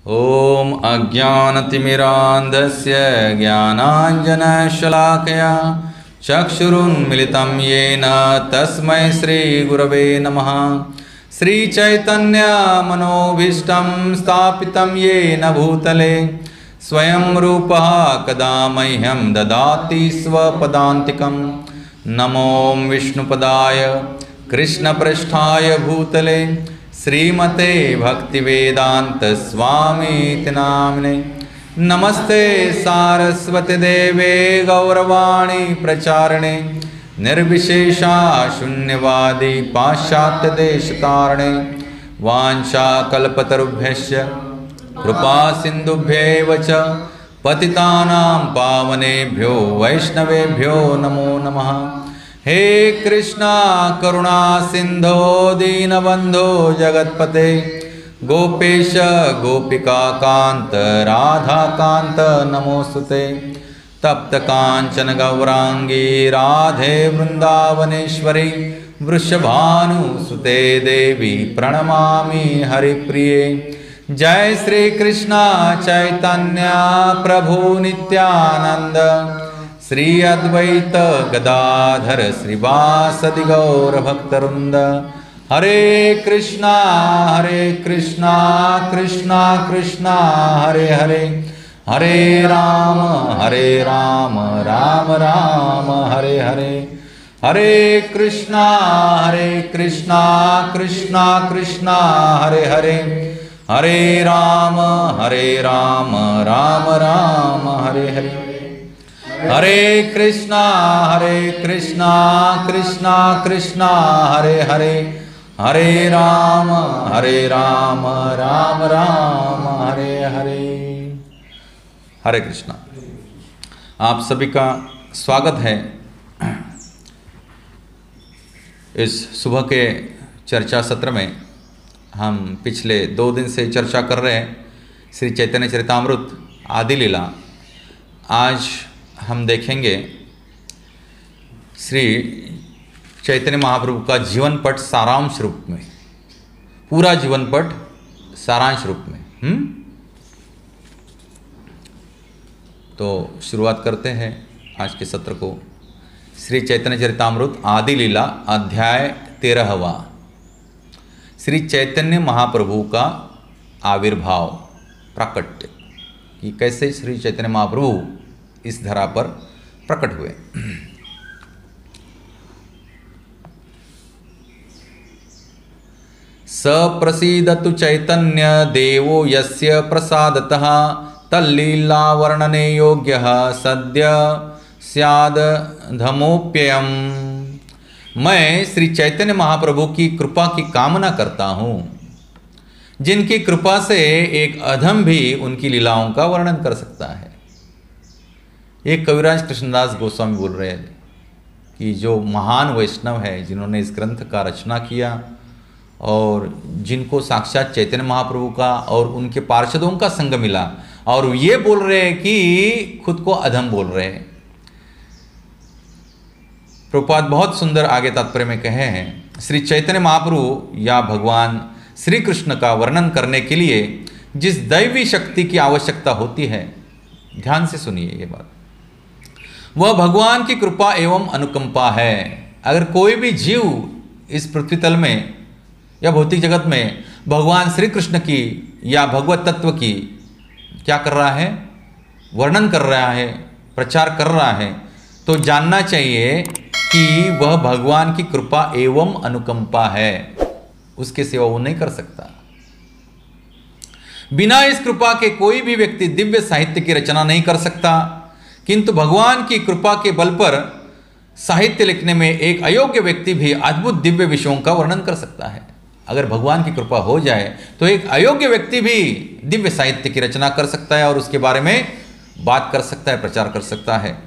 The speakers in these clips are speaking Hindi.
ॐ अज्ञानतिमिरान्धस्य ज्ञानाञ्जनशलाकया चक्षुरुन्मिलितं येन तस्मै श्रीगुरवे नमः। श्रीचैतन्यमनोभीष्टं स्थापितं येन भूतले स्वयं रूपः कदा मह्यं ददाति स्वपदान्तिकं। नमो विष्णुपदाय कृष्णपृष्ठाय भूतले श्रीमते भक्तिवेदांत स्वामीति नामिने। नमस्ते सारस्वती देवे गौरवाणी प्रचारिणे निर्विशेषा शून्यवादी पाश्चात्य देशतारिणे। वाञ्छाकल्पतरुभ्यश्च कृपा सिन्धुभ्यैव च पतितानां पावनेभ्यो वैष्णवेभ्यो नमो नमः। हे कृष्णा करुणा सिंधो दीनबंधो जगतपते गोपेश गोपिका कांत राधा कांत नमोस्तुते। तप्त कांचन गौरांगी राधे वृंदावनेश्वरी वृषभानुसुते देवी प्रणमामि हरिप्रिये। जय श्री कृष्णा चैतन्य प्रभु नित्यानंद श्री अद्वैत गदाधर श्रीवासदि गौर भक्तवृंद। हरे कृष्णा कृष्णा कृष्णा हरे हरे, हरे राम राम राम हरे हरे। हरे कृष्णा कृष्णा कृष्णा हरे हरे, हरे राम राम राम हरे हरे। हरे कृष्णा कृष्णा कृष्णा हरे हरे, हरे राम राम राम हरे हरे। हरे कृष्णा। आप सभी का स्वागत है इस सुबह के चर्चा सत्र में। हम पिछले 2 दिन से चर्चा कर रहे हैं श्री चैतन्य चरितामृत आदि लीला। आज हम देखेंगे श्री चैतन्य महाप्रभु का जीवन पट सारांश रूप में, पूरा जीवन पट सारांश रूप में। तो शुरुआत करते हैं आज के सत्र को। श्री चैतन्य चरितामृत आदि लीला अध्याय 13वां, श्री चैतन्य महाप्रभु का आविर्भाव प्राकट्य, कि कैसे श्री चैतन्य महाप्रभु इस धरा पर प्रकट हुए। सप्रसीदतु चैतन्य देवो यस्य प्रसादतः तल्लीला वर्णने योग्यः सद्य स्यादधमोप्ययम्। मैं श्री चैतन्य महाप्रभु की कृपा की कामना करता हूँ, जिनकी कृपा से एक अधम भी उनकी लीलाओं का वर्णन कर सकता है। एक कविराज कृष्णदास गोस्वामी बोल रहे हैं कि जो महान वैष्णव है, जिन्होंने इस ग्रंथ का रचना किया और जिनको साक्षात चैतन्य महाप्रभु का और उनके पार्षदों का संग मिला, और ये बोल रहे हैं कि खुद को अधम बोल रहे हैं। प्रभुपाद बहुत सुंदर आगे तात्पर्य में कहे हैं, श्री चैतन्य महाप्रभु या भगवान श्री कृष्ण का वर्णन करने के लिए जिस दैवी शक्ति की आवश्यकता होती है, ध्यान से सुनिए ये बात, वह भगवान की कृपा एवं अनुकंपा है। अगर कोई भी जीव इस पृथ्वी तल में या भौतिक जगत में भगवान श्री कृष्ण की या भगवत तत्व की क्या कर रहा है, वर्णन कर रहा है, प्रचार कर रहा है, तो जानना चाहिए कि वह भगवान की कृपा एवं अनुकंपा है, उसके सिवा वो नहीं कर सकता। बिना इस कृपा के कोई भी व्यक्ति दिव्य साहित्य की रचना नहीं कर सकता, किंतु भगवान की कृपा के बल पर साहित्य लिखने में एक अयोग्य व्यक्ति भी अद्भुत दिव्य विषयों का वर्णन कर सकता है। अगर भगवान की कृपा हो जाए तो एक अयोग्य व्यक्ति भी दिव्य साहित्य की रचना कर सकता है और उसके बारे में बात कर सकता है, प्रचार कर सकता है।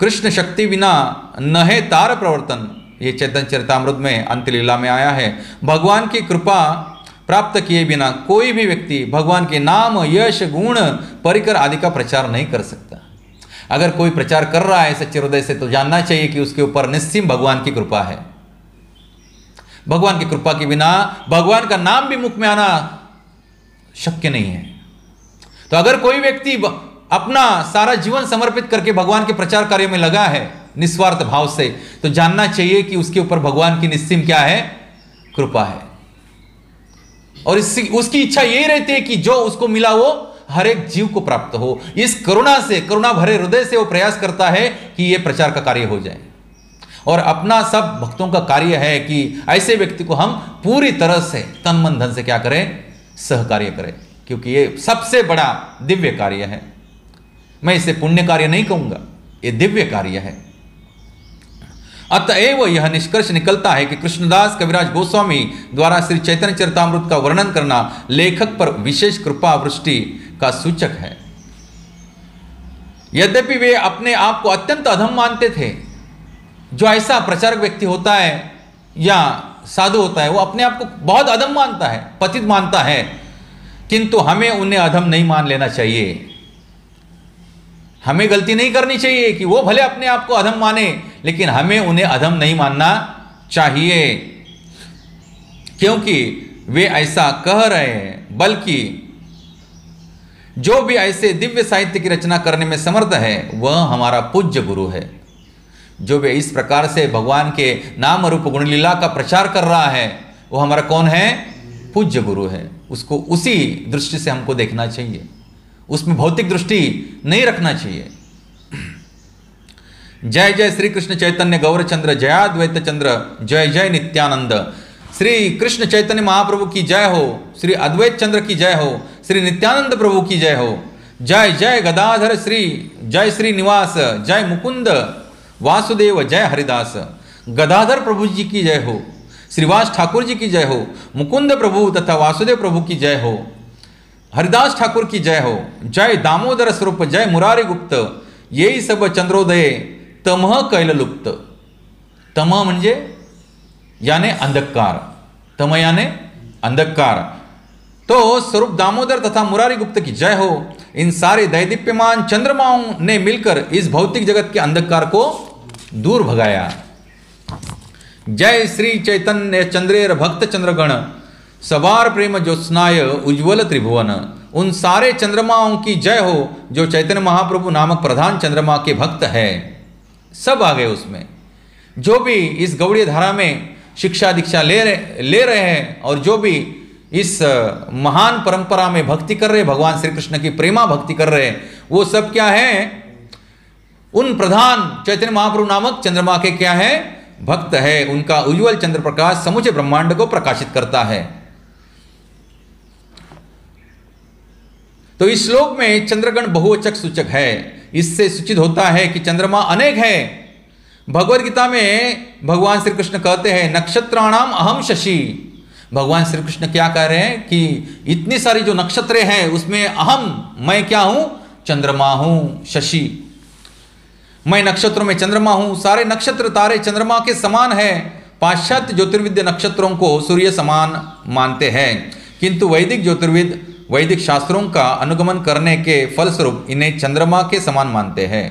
कृष्ण शक्ति बिना न है तार प्रवर्तन, ये चैतन्य चरितामृत में अंत लीला में आया है। भगवान की कृपा प्राप्त किए बिना कोई भी व्यक्ति भगवान के नाम, यश, गुण, परिकर आदि का प्रचार नहीं कर सकता। अगर कोई प्रचार कर रहा है सच्चे हृदय से, तो जानना चाहिए कि उसके ऊपर निश्चित भगवान की कृपा है। भगवान की कृपा के बिना भगवान का नाम भी मुख में आना शक्य नहीं है। तो अगर कोई व्यक्ति अपना सारा जीवन समर्पित करके भगवान के प्रचार कार्य में लगा है निस्वार्थ भाव से, तो जानना चाहिए कि उसके ऊपर भगवान की निस्सीम क्या है, कृपा है। और उसकी इच्छा यही रहती है कि जो उसको मिला वो हर एक जीव को प्राप्त हो। इस करुणा से, करुणा भरे हृदय से वो प्रयास करता है कि ये प्रचार का कार्य हो जाए। और अपना सब भक्तों का कार्य है कि ऐसे व्यक्ति को हम पूरी तरह से तन मन धन से क्या करें, सहकार्य करें, क्योंकि ये सबसे बड़ा दिव्य कार्य है। मैं इसे पुण्य कार्य नहीं कहूंगा, ये दिव्य कार्य है। अतएव यह निष्कर्ष निकलता है कि कृष्णदास कविराज गोस्वामी द्वारा श्री चैतन्य चरितामृत का वर्णन करना लेखक पर विशेष कृपा वृष्टि का सूचक है। यद्यपि वे अपने आप को अत्यंत अधम मानते थे, जो ऐसा प्रचारक व्यक्ति होता है या साधु होता है वो अपने आप को बहुत अधम मानता है, पतित मानता है, किंतु हमें उन्हें अधम नहीं मान लेना चाहिए। हमें गलती नहीं करनी चाहिए कि वो भले अपने आप को अधम माने, लेकिन हमें उन्हें अधम नहीं मानना चाहिए, क्योंकि वे ऐसा कह रहे हैं। बल्कि जो भी ऐसे दिव्य साहित्य की रचना करने में समर्थ है वह हमारा पूज्य गुरु है। जो भी इस प्रकार से भगवान के नाम रूप गुण लीला का प्रचार कर रहा है वो हमारा कौन है, पूज्य गुरु है। उसको उसी दृष्टि से हमको देखना चाहिए, उसमें भौतिक दृष्टि नहीं रखना चाहिए। जय जय श्री कृष्ण चैतन्य गौरचंद्र जयाद्वैत चंद्र जय जय नित्यानंद। श्री कृष्ण चैतन्य महाप्रभु की जय हो, श्री अद्वैत चंद्र की जय हो, श्री नित्यानंद प्रभु की जय हो। जय जय गदाधर श्री, जय श्री निवास, जय मुकुंद वासुदेव, जय हरिदास। गदाधर प्रभु जी की जय हो, श्रीवास ठाकुर जी की जय हो, मुकुंद प्रभु तथा वासुदेव प्रभु की जय हो, हरिदास ठाकुर की जय हो। जय दामोदर स्वरूप, जय मुरारी गुप्त, यही सब चंद्रोदय तमह कैल लुप्त। तमह म्हणजे याने अंधकार, तम याने अंधकार। तो स्वरूप दामोदर तथा मुरारी गुप्त की जय हो। इन सारे दैदीप्यमान चंद्रमाओं ने मिलकर इस भौतिक जगत के अंधकार को दूर भगाया। जय श्री चैतन्य चंद्रेर भक्त चंद्रगण, सवार प्रेम ज्योत्स्नाय उज्ज्वल त्रिभुवन। उन सारे चंद्रमाओं की जय हो जो चैतन्य महाप्रभु नामक प्रधान चंद्रमा के भक्त है। सब आ गए उसमें, जो भी इस गौड़ीय धारा में शिक्षा दीक्षा ले रहे हैं और जो भी इस महान परंपरा में भक्ति कर रहे, भगवान श्री कृष्ण की प्रेमा भक्ति कर रहे हैं, वो सब क्या है, उन प्रधान चैतन्य महाप्रभु नामक चंद्रमा के क्या है, भक्त है। उनका उज्ज्वल चंद्र प्रकाश समूचे ब्रह्मांड को प्रकाशित करता है। तो इस श्लोक में चंद्रगण बहुवचक सूचक है। इससे सूचित होता है कि चंद्रमा अनेक है। भगवद गीता में भगवान श्री कृष्ण कहते हैं नक्षत्राणाम अहम शशि। भगवान श्री कृष्ण क्या कह रहे हैं कि इतनी सारी जो नक्षत्र हैं उसमें अहम, मैं क्या हूं, चंद्रमा हूं, शशि। मैं नक्षत्रों में चंद्रमा हूं। सारे नक्षत्र तारे चंद्रमा के समान है। पाश्चात्य ज्योतिर्विद्य नक्षत्रों को सूर्य समान मानते हैं, किंतु वैदिक ज्योतिर्विद वैदिक शास्त्रों का अनुगमन करने के फलस्वरूप इन्हें चंद्रमा के समान मानते हैं।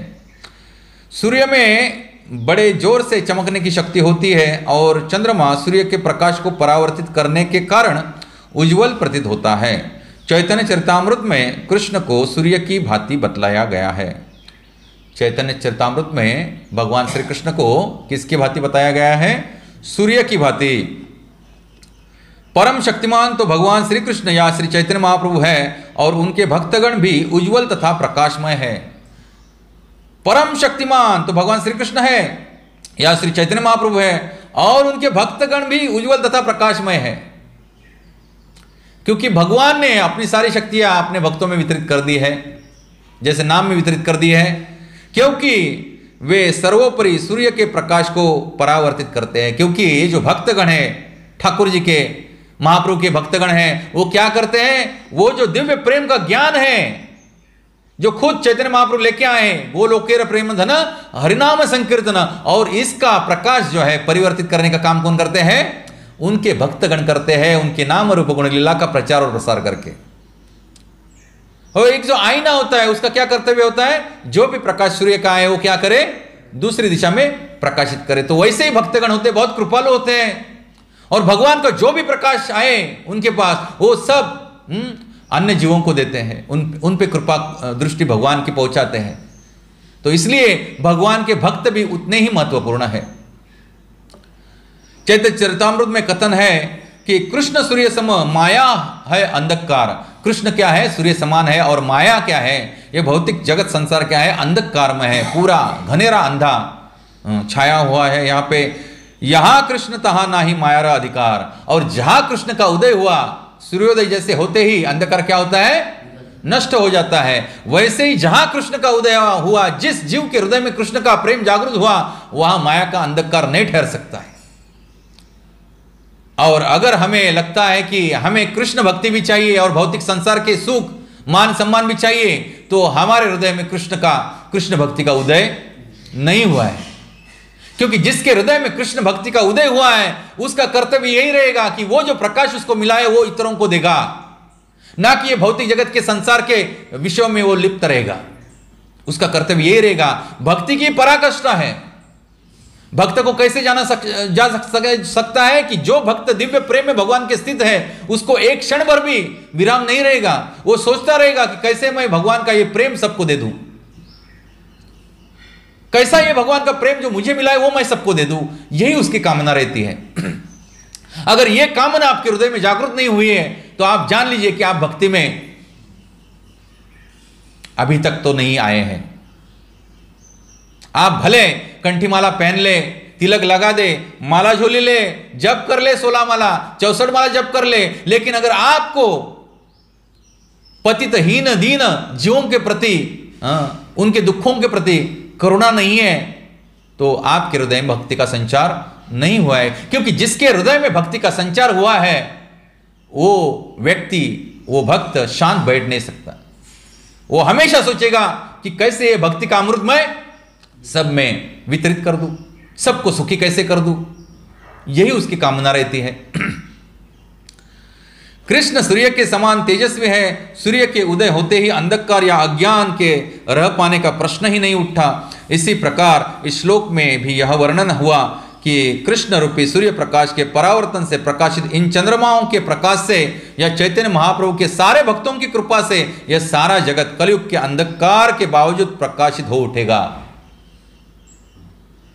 सूर्य में बड़े जोर से चमकने की शक्ति होती है और चंद्रमा सूर्य के प्रकाश को परावर्तित करने के कारण उज्ज्वल प्रतीत होता है। चैतन्य चरितामृत में कृष्ण को सूर्य की भांति बतलाया गया है। चैतन्य चरितामृत में भगवान श्री कृष्ण को किसकी भांति बताया गया है, सूर्य की भांति। परम शक्तिमान तो भगवान श्री कृष्ण या श्री चैतन्य महाप्रभु है और उनके भक्तगण भी उज्ज्वल तथा प्रकाशमय है। परम शक्तिमान तो भगवान श्री कृष्ण है या श्री चैतन्य महाप्रभु है और उनके भक्तगण भी उज्ज्वल तथा प्रकाशमय है, क्योंकि भगवान ने अपनी सारी शक्तियां अपने भक्तों में वितरित कर दी है, जैसे नाम में वितरित कर दी है, क्योंकि वे सर्वोपरि सूर्य के प्रकाश को परावर्तित करते हैं। क्योंकि ये जो भक्तगण है ठाकुर जी के, महाप्रभु के भक्तगण हैं, वो क्या करते हैं, वो जो दिव्य प्रेम का ज्ञान है जो खुद चैतन्य महाप्रभु लेके आए, वो लोकेर प्रेम धन हरिनाम संकीर्तन, और इसका प्रकाश जो है परिवर्तित करने का काम कौन करते हैं, उनके भक्तगण करते हैं, उनके नाम रूप गुण लीला का प्रचार और प्रसार करके। और एक जो आईना होता है उसका क्या कर्तव्य होता है, जो भी प्रकाश सूर्य का है वो क्या करे, दूसरी दिशा में प्रकाशित करे। तो वैसे ही भक्तगण होते हैं, बहुत कृपालु होते हैं, और भगवान का जो भी प्रकाश आए उनके पास वो सब अन्य जीवों को देते हैं, उन पे कृपा दृष्टि भगवान की पहुंचाते हैं। तो इसलिए भगवान के भक्त भी उतने ही महत्वपूर्ण है। चैतन्य चरितामृत में कथन है कि कृष्ण सूर्य सम, माया है अंधकार। कृष्ण क्या है? सूर्य समान है। और माया क्या है? ये भौतिक जगत संसार क्या है? अंधकार में है, पूरा घनेरा अंधा छाया हुआ है यहाँ पे। यहां कृष्ण तहां नाही माया अधिकार। और जहां कृष्ण का उदय हुआ, सूर्योदय जैसे होते ही अंधकार क्या होता है? नष्ट हो जाता है। वैसे ही जहां कृष्ण का उदय हुआ, जिस जीव के हृदय में कृष्ण का प्रेम जागृत हुआ, वहां माया का अंधकार नहीं ठहर सकता है। और अगर हमें लगता है कि हमें कृष्ण भक्ति भी चाहिए और भौतिक संसार के सुख मान सम्मान भी चाहिए, तो हमारे हृदय में कृष्ण भक्ति का उदय नहीं हुआ है। क्योंकि जिसके हृदय में कृष्ण भक्ति का उदय हुआ है, उसका कर्तव्य यही रहेगा कि वो जो प्रकाश उसको मिला है वो इतरों को देगा, ना कि ये भौतिक जगत के संसार के विषयों में वो लिप्त रहेगा। उसका कर्तव्य यही रहेगा। भक्ति की पराकाष्ठा है। भक्त को कैसे जा सकता है कि जो भक्त दिव्य प्रेम में भगवान के स्थित है, उसको एक क्षण भर भी विराम नहीं रहेगा। वो सोचता रहेगा कि कैसे मैं भगवान का ये प्रेम सबको दे दूं, कैसा ये भगवान का प्रेम जो मुझे मिला है वो मैं सबको दे दूं। यही उसकी कामना रहती है। अगर ये कामना आपके हृदय में जागृत नहीं हुई है, तो आप जान लीजिए कि आप भक्ति में अभी तक तो नहीं आए हैं। आप भले कंठीमाला पहन ले, तिलक लगा दे, माला झोली ले, जप कर ले 16 माला, 64 माला जप कर ले, लेकिन अगर आपको पतित हीन दीन जीवों के प्रति, उनके दुखों के प्रति करुणा नहीं है, तो आपके हृदय में भक्ति का संचार नहीं हुआ है। क्योंकि जिसके हृदय में भक्ति का संचार हुआ है, वो व्यक्ति, वो भक्त शांत बैठ नहीं सकता। वो हमेशा सोचेगा कि कैसे ये भक्ति का अमृत मैं सब में वितरित कर दूं, सबको सुखी कैसे कर दूं। यही उसकी कामना रहती है। कृष्ण सूर्य के समान तेजस्वी है। सूर्य के उदय होते ही अंधकार या अज्ञान के रह पाने का प्रश्न ही नहीं उठा। इसी प्रकार इस श्लोक में भी यह वर्णन हुआ कि कृष्ण रूपी सूर्य प्रकाश के परावर्तन से प्रकाशित इन चंद्रमाओं के प्रकाश से या चैतन्य महाप्रभु के सारे भक्तों की कृपा से यह सारा जगत कलयुग के अंधकार के बावजूद प्रकाशित हो उठेगा।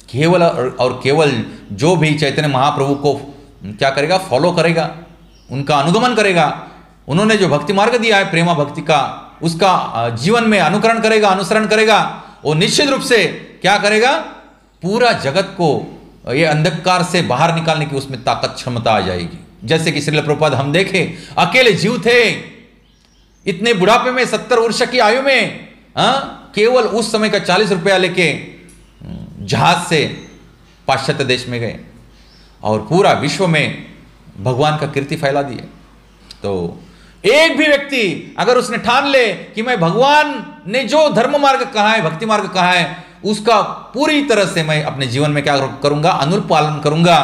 केवल और केवल जो भी चैतन्य महाप्रभु को क्या करेगा? फॉलो करेगा, उनका अनुगमन करेगा, उन्होंने जो भक्ति मार्ग दिया है प्रेमा भक्ति का, उसका जीवन में अनुकरण करेगा, अनुसरण करेगा, वो निश्चित रूप से क्या करेगा? पूरा जगत को ये अंधकार से बाहर निकालने की उसमें ताकत क्षमता आ जाएगी। जैसे कि श्रील प्रभुपाद हम देखें, अकेले जीव थे, इतने बुढ़ापे में 70 वर्ष की आयु में, केवल उस समय का 40 रुपया लेके जहाज से पाश्चात्य देश में गए और पूरा विश्व में भगवान का कीर्ति फैला दिए। तो एक भी व्यक्ति अगर उसने ठान ले कि मैं भगवान ने जो धर्म मार्ग कहा है, भक्ति मार्ग कहा है, उसका पूरी तरह से मैं अपने जीवन में क्या करूंगा? अनुपालन करूंगा,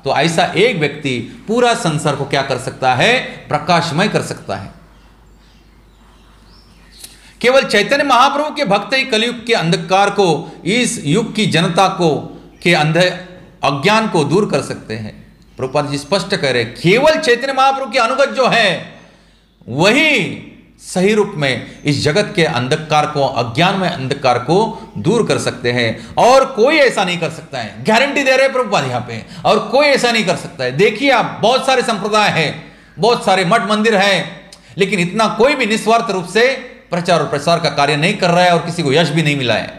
तो ऐसा एक व्यक्ति पूरा संसार को क्या कर सकता है? प्रकाशमय कर सकता है। केवल चैतन्य महाप्रभु के भक्त ही कलयुग के अंधकार को, इस युग की जनता को के अंधे अज्ञान को दूर कर सकते हैं। प्रभुपाद जी स्पष्ट कह रहे, केवल चैतन्य महाप्रभु के अनुगत जो है वही सही रूप में इस जगत के अंधकार को, अज्ञान में अंधकार को दूर कर सकते हैं। और कोई ऐसा नहीं कर सकता है, गारंटी दे रहे प्रभुपाद यहाँ पे। और कोई ऐसा नहीं कर सकता है। देखिए आप, बहुत सारे संप्रदाय है, बहुत सारे मठ मंदिर है, लेकिन इतना कोई भी निस्वार्थ रूप से प्रचार और प्रसार का कार्य नहीं कर रहा है और किसी को यश भी नहीं मिला है।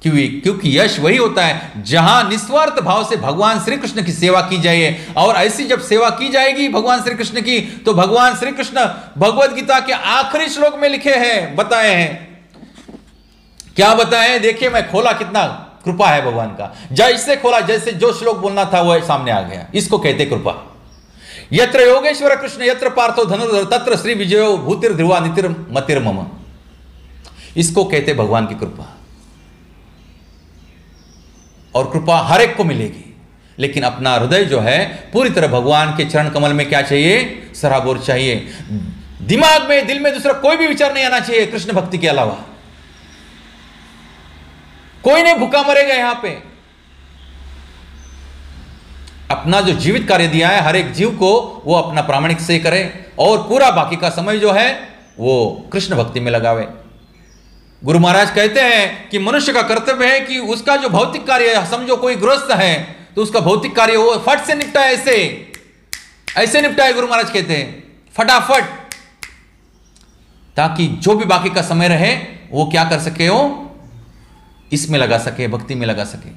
क्योंकि यश वही होता है जहां निस्वार्थ भाव से भगवान श्री कृष्ण की सेवा की जाए। और ऐसी जब सेवा की जाएगी भगवान श्री कृष्ण की, तो भगवान श्री कृष्ण भगवद गीता के आखिरी श्लोक में लिखे हैं, बताए हैं। क्या बताए हैं? देखिए, मैं खोला, कितना कृपा है भगवान का। जैसे खोला, जैसे जो श्लोक बोलना था वो सामने आ गया। इसको कहते कृपा। यत्र योगेश्वर कृष्ण यत्र पार्थो धनुर्धर तत्र श्री विजयो भूतिर ध्रुवा नितिर मतिर मम। इसको कहते भगवान की कृपा। और कृपा हर एक को मिलेगी, लेकिन अपना हृदय जो है पूरी तरह भगवान के चरण कमल में क्या चाहिए? सराबोर चाहिए। दिमाग में, दिल में दूसरा कोई भी विचार नहीं आना चाहिए कृष्ण भक्ति के अलावा। कोई नहीं भूखा मरेगा यहां पे। अपना जो जीवित कार्य दिया है हर एक जीव को, वो अपना प्रामाणिक से करे, और पूरा बाकी का समय जो है वो कृष्ण भक्ति में लगावे। गुरु महाराज कहते हैं कि मनुष्य का कर्तव्य है कि उसका जो भौतिक कार्य है, समझो कोई गृहस्थ है तो उसका भौतिक कार्य वो फट से निपटाए, ऐसे निपटाए। गुरु महाराज कहते हैं फटाफट, ताकि जो भी बाकी का समय रहे वो क्या कर सके, वो इसमें लगा सके, भक्ति में लगा सके,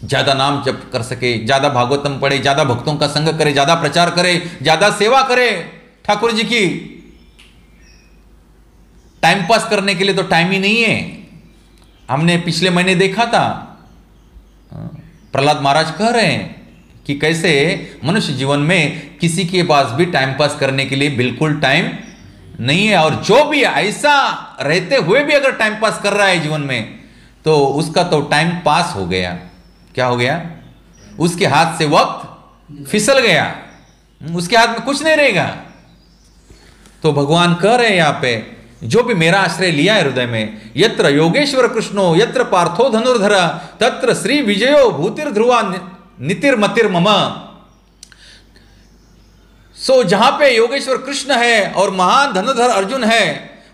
ज्यादा नाम जप कर सके, ज्यादा भागवतम पढ़े, ज्यादा भक्तों का संग करे, ज्यादा प्रचार करे, ज्यादा सेवा करे ठाकुर जी की। टाइम पास करने के लिए तो टाइम ही नहीं है। हमने पिछले महीने देखा था, प्रहलाद महाराज कह रहे हैं कि कैसे मनुष्य जीवन में किसी के पास भी टाइम पास करने के लिए बिल्कुल टाइम नहीं है, और जो भी ऐसा रहते हुए भी अगर टाइम पास कर रहा है जीवन में तो उसका तो टाइम पास हो गया। क्या हो गया? उसके हाथ से वक्त फिसल गया, उसके हाथ में कुछ नहीं रहेगा। तो भगवान कह रहे हैं यहां पे, जो भी मेरा आश्रय लिया है हृदय में, यत्र योगेश्वर कृष्णो यत्र पार्थो धनुर्धर तत्र श्री विजयो भूतिर ध्रुवा नितिर्मतिर मम। सो जहां पे योगेश्वर कृष्ण है और महान धनुर्धर अर्जुन है,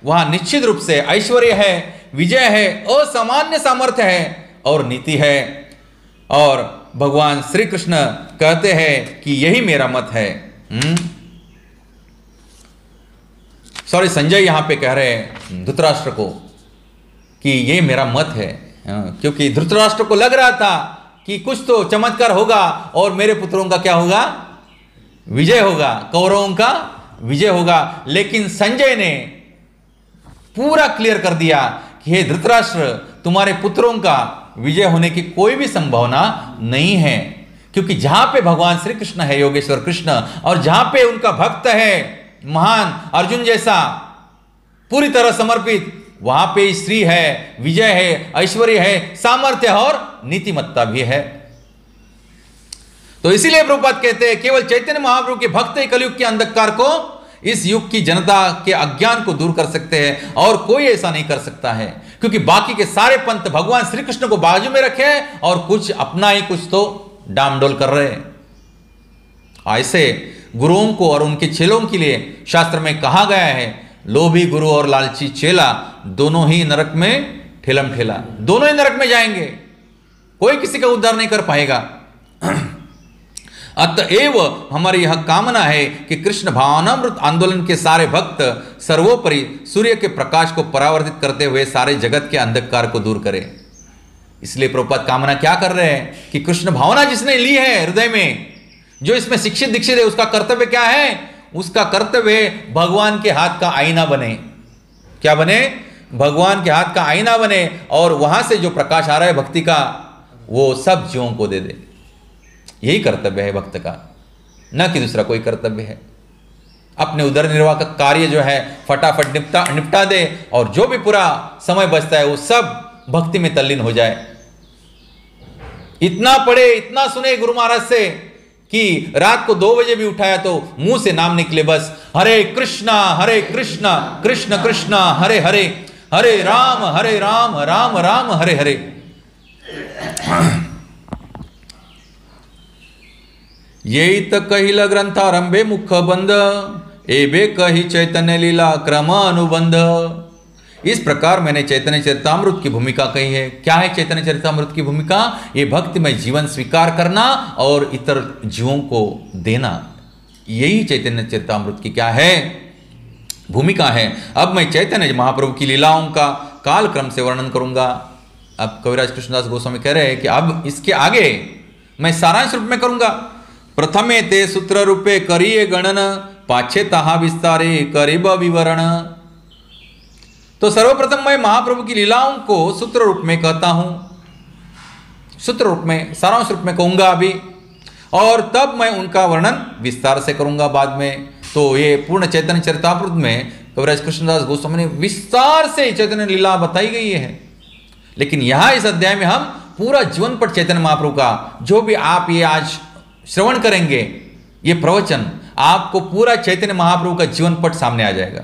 वहां निश्चित रूप से ऐश्वर्य है, विजय है, असामान्य सामर्थ्य है और नीति है। और भगवान श्री कृष्ण कहते हैं कि यही मेरा मत है। सॉरी, संजय यहां पे कह रहे हैं धृतराष्ट्र को कि ये मेरा मत है, क्योंकि धृतराष्ट्र को लग रहा था कि कुछ तो चमत्कार होगा और मेरे पुत्रों का क्या होगा, विजय होगा, कौरवों का विजय होगा। लेकिन संजय ने पूरा क्लियर कर दिया कि हे धृतराष्ट्र, तुम्हारे पुत्रों का विजय होने की कोई भी संभावना नहीं है, क्योंकि जहां पे भगवान श्री कृष्ण है, योगेश्वर कृष्ण, और जहां पे उनका भक्त है महान अर्जुन जैसा पूरी तरह समर्पित, वहां पे श्री है, विजय है, ऐश्वर्य है, सामर्थ्य और नीतिमत्ता भी है। तो इसीलिए प्रभुपाद कहते हैं केवल चैतन्य महाप्रभु के भक्त ही कलयुग के अंधकार को, इस युग की जनता के अज्ञान को दूर कर सकते हैं, और कोई ऐसा नहीं कर सकता है, क्योंकि बाकी के सारे पंथ भगवान श्री कृष्ण को बाजू में रखे हैं और कुछ अपना ही कुछ तो डामडोल कर रहे हैं। ऐसे गुरुओं को और उनके चेलों के लिए शास्त्र में कहा गया है, लोभी गुरु और लालची चेला दोनों ही नरक में ठेलम ठेला, दोनों ही नरक में जाएंगे, कोई किसी का उद्धार नहीं कर पाएगा। अतएव हमारी यह कामना है कि कृष्ण भावनामृत आंदोलन के सारे भक्त सर्वोपरि सूर्य के प्रकाश को परावर्तित करते हुए सारे जगत के अंधकार को दूर करें। इसलिए प्रभुपाद कामना क्या कर रहे हैं कि कृष्ण भावना जिसने ली है हृदय में, जो इसमें शिक्षित दीक्षित है, उसका कर्तव्य क्या है? उसका कर्तव्य भगवान के हाथ का आईना बने। क्या बने? भगवान के हाथ का आईना बने, और वहां से जो प्रकाश आ रहा है भक्ति का, वो सब जीवों को दे दे। यही कर्तव्य है भक्त का, न कि दूसरा कोई कर्तव्य है। अपने उदर निर्वाह का कार्य जो है फटाफट निपटा दे, और जो भी पूरा समय बचता है वो सब भक्ति में तल्लीन हो जाए। इतना पढ़े, इतना सुने गुरु महाराज से कि रात को 2 बजे भी उठाया तो मुंह से नाम निकले बस, हरे कृष्णा कृष्ण कृष्ण हरे हरे, हरे राम राम राम हरे हरे। यही तो कहिला ग्रंथारंभे मुख बंद, एबे कही चैतन्य लीला क्रम अनुबंध। इस प्रकार मैंने चैतन्य चरितामृत की भूमिका कही है। क्या है चैतन्य चरितामृत की भूमिका? ये भक्तिमय जीवन स्वीकार करना और इतर जीवों को देना, यही चैतन्य चरितामृत की क्या है? भूमिका है। अब मैं चैतन्य महाप्रभु की लीलाओं का काल क्रम से वर्णन करूंगा। अब कविराज कृष्णदास गोस्वामी कह रहे हैं कि अब इसके आगे मैं सारांश रूप में करूंगा। प्रथमे ते सूत्र रूपे करिए गणन, पाछे तहा विस्तारे करीब विवरण। तो सर्वप्रथम मैं महाप्रभु की लीलाओं को सूत्र रूप में कहता हूं, सूत्र रूप में, सारांश रूप में कहूंगा अभी, और तब मैं उनका वर्णन विस्तार से करूंगा बाद में। तो ये पूर्ण चैतन्य चरितामृत में कविराज कृष्णदास गोस्वामी ने विस्तार से चैतन्य लीला बताई गई है। लेकिन यहां इस अध्याय में हम पूरा जीवन पट चैतन्य महाप्रभु का, जो भी आप ये आज श्रवण करेंगे, ये प्रवचन, आपको पूरा चैतन्य महाप्रभु का जीवन पट सामने आ जाएगा।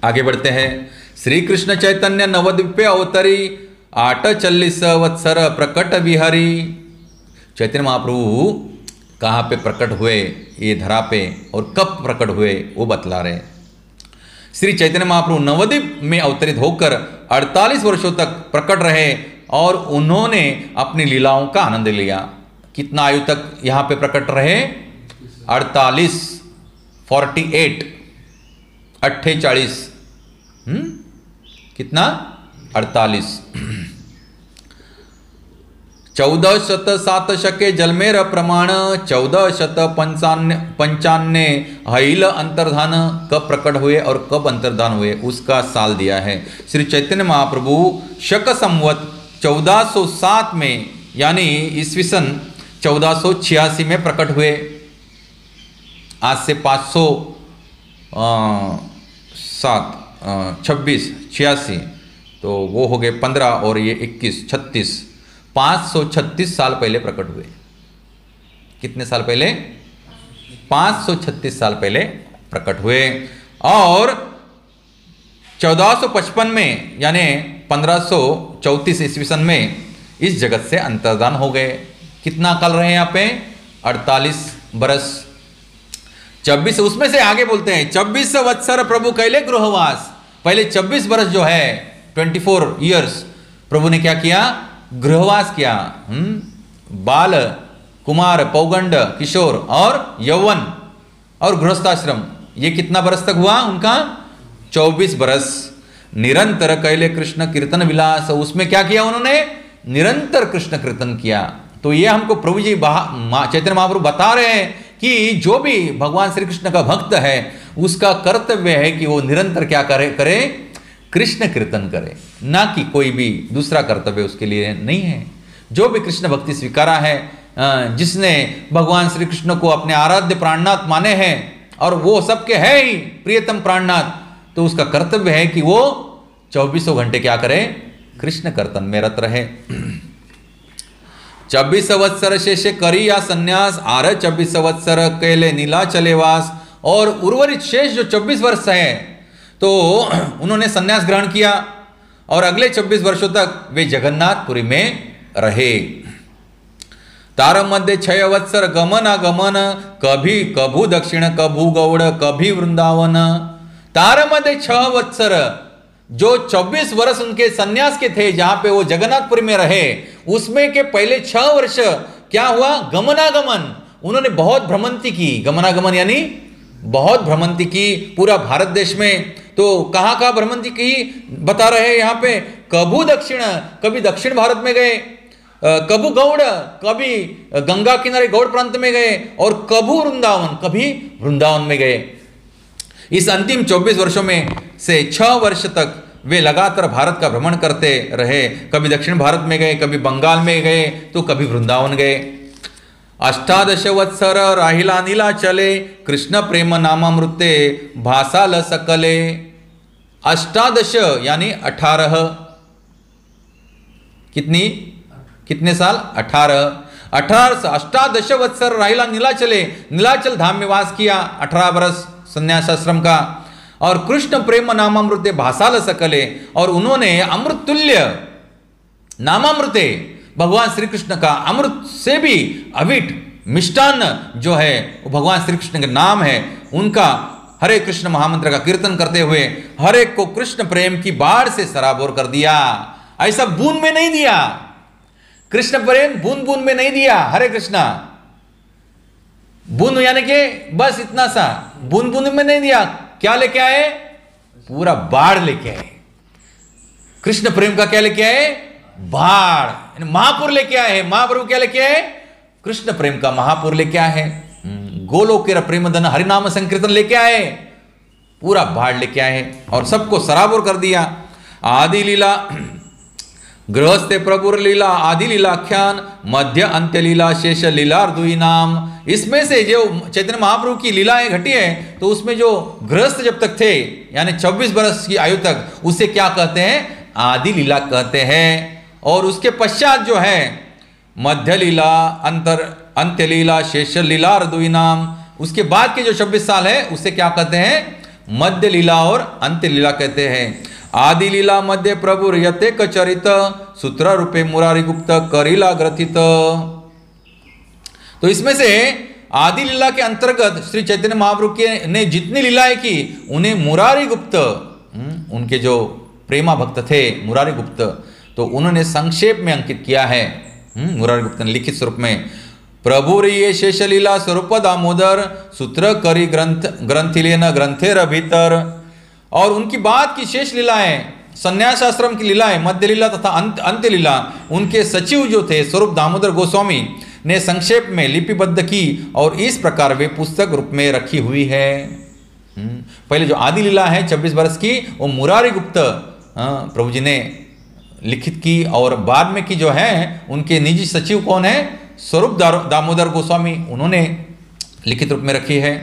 आगे बढ़ते हैं। श्री कृष्ण चैतन्य नवद्वीपे अवतरी, 840 वत्सर प्रकट विहरी। चैतन्य महाप्रभु कहाँ पे प्रकट हुए ये धरा पे और कब प्रकट हुए वो बतला रहे। श्री चैतन्य महाप्रभु नवद्वीप में अवतरित होकर 48 वर्षों तक प्रकट रहे और उन्होंने अपनी लीलाओं का आनंद लिया। कितना आयु तक यहाँ पे प्रकट रहे? 48 कितना 48 1407 शके जलमेर प्रमाण 1495 हईल अंतर्धान कब प्रकट हुए और कब अंतर्धान हुए उसका साल दिया है। श्री चैतन्य महाप्रभु शक संवत 1407 में यानी ईस्वी सन 1486 में प्रकट हुए। आज से 586 तो वो हो गए 15 और ये 21 36 536 साल पहले प्रकट हुए। कितने साल पहले? 536 साल पहले प्रकट हुए। और 1455 में यानी 1534 ईस्वी सन में इस जगत से अंतर्धान हो गए। कितना काल रहे यहाँ पे? 48 बरस। 26 उसमें से आगे बोलते हैं 24 वत्सर प्रभु कैले गृहवास। पहले 24 बरस जो है 24 इयर्स प्रभु ने क्या किया? गृहवास किया। बाल कुमार पौगंड किशोर और यौवन और गृहस्थाश्रम ये कितना बरस तक हुआ उनका? 24 बरस। निरंतर कैले कृष्ण कीर्तन विलास उसमें क्या किया उन्होंने? निरंतर कृष्ण कीर्तन किया। तो ये हमको प्रभु जी चैतन्य महाप्रभु बता रहे हैं कि जो भी भगवान श्री कृष्ण का भक्त है उसका कर्तव्य है कि वो निरंतर क्या करे कृष्ण कीर्तन करे, ना कि कोई भी दूसरा कर्तव्य उसके लिए नहीं है। जो भी कृष्ण भक्ति स्वीकारा है, जिसने भगवान श्री कृष्ण को अपने आराध्य प्राणनाथ माने हैं और वो सबके है ही प्रियतम प्राणनाथ, तो उसका कर्तव्य है कि वो 24 घंटे क्या करे? कृष्ण कीर्तन में रत रहे। 24 वत्सर शेष करी या संन्यास आर 24 वत्सर कैले नीलाचलेवास। और उर्वरित शेष जो 24 वर्ष है तो उन्होंने संन्यास ग्रहण किया और अगले 24 वर्षों तक वे जगन्नाथपुरी में रहे। तार मध्य 6 वत्सर गमन आगमन कभी कभू दक्षिण कभू गौड़ कभी वृंदावन। तार मध्य 6 वत्सर जो 24 वर्ष उनके सन्यास के थे जहां पे वो जगन्नाथपुरी में रहे, उसमें के पहले 6 वर्ष क्या हुआ? गमनागमन। उन्होंने बहुत भ्रमंती की। गमनागमन यानी बहुत भ्रमंती की पूरा भारत देश में। तो कहाँ कहाँ भ्रमंती की बता रहे हैं यहाँ पे? कभू दक्षिण कभी दक्षिण भारत में गए, कभू गौड़ कभी गंगा किनारे गौड़ प्रांत में गए और कभू वृंदावन कभी वृंदावन में गए। इस अंतिम 24 वर्षों में से 6 वर्ष तक वे लगातार भारत का भ्रमण करते रहे। कभी दक्षिण भारत में गए, कभी बंगाल में गए तो कभी वृंदावन गए। 18 वत्सर राहिला नीला चले कृष्ण प्रेम नामामृते भासाल सकले। 18 यानी 18 कितने साल? 18 वत्सर राहिला नीलाचले नीलाचल धाम में वास किया 18 बरस संन्यासाश्रम का। और कृष्ण प्रेम नामामृते भासाल सकले और उन्होंने अमृत तुल्य नामामृते भगवान श्री कृष्ण का अमृत से भी अविट मिष्टान्न जो है वो भगवान श्री कृष्ण के नाम है, उनका हरे कृष्ण महामंत्र का कीर्तन करते हुए हर एक को कृष्ण प्रेम की बाढ़ से सराबोर कर दिया। ऐसा बूंद में नहीं दिया, कृष्ण प्रेम बूंद बूंद में नहीं दिया। हरे कृष्णा बूंद यानी कि बस इतना सा, बूंद बूंद में नहीं दिया। क्या लेके आए? पूरा बाढ़ लेके आए। कृष्ण प्रेम का क्या लेके आए? बाढ़। महापुर लेके आए हैं। महाप्रभु क्या लेके आए? कृष्ण प्रेम का महापुर लेके आए हैं। गोलोकेर प्रेमधन हरिनाम संकीर्तन लेके आए, पूरा बाढ़ लेके आए और सबको सराबोर कर दिया। आदि लीला गृहस्थे प्रभुर लीला आदि लीलाख्यान मध्य अंत्य लीला शेष लीलार्दुई नाम। इसमें से जो चैतन्य महाप्रभु की लीलाएं घटी है तो उसमें जो गृहस्थ जब तक थे यानी 24 वर्ष की आयु तक, उसे क्या कहते हैं? आदि लीला कहते हैं। और उसके पश्चात जो है मध्य लीला अंत्य लीला शेष लीलार्दुई नाम, उसके बाद के जो 26 साल है उसे क्या कहते हैं? मध्य लीला और अंत्य लीला कहते हैं। आदि लीला मध्य प्रभु यते कचरित सूत्र रूपे मुरारी गुप्त करीला ग्रथित। तो इसमें से आदि लीला के अंतर्गत श्री चैतन्य महाप्रभु ने जितनी लीलाएं की उन्हें मुरारी गुप्त, उनके जो प्रेमा भक्त थे मुरारी गुप्त, तो उन्होंने संक्षेप में अंकित किया है। मुरारी गुप्त ने लिखित स्वरूप में प्रभु ये शेष लीला स्वरूप दामोदर सूत्र करी ग्रंथिलेन ग्रंथेर भीतर। और उनकी बाद की शेष लीलाएं, संन्यास आश्रम की लीलाएं, मध्य लीला तथा अंत्य लीला, उनके सचिव जो थे स्वरूप दामोदर गोस्वामी ने संक्षेप में लिपिबद्ध की और इस प्रकार वे पुस्तक रूप में रखी हुई है। पहले जो आदि लीला है 26 वर्ष की, वो मुरारी गुप्त प्रभु जी ने लिखित की, और बाद में की जो है उनके निजी सचिव कौन है, स्वरूप दामोदर गोस्वामी, उन्होंने लिखित रूप में रखी है।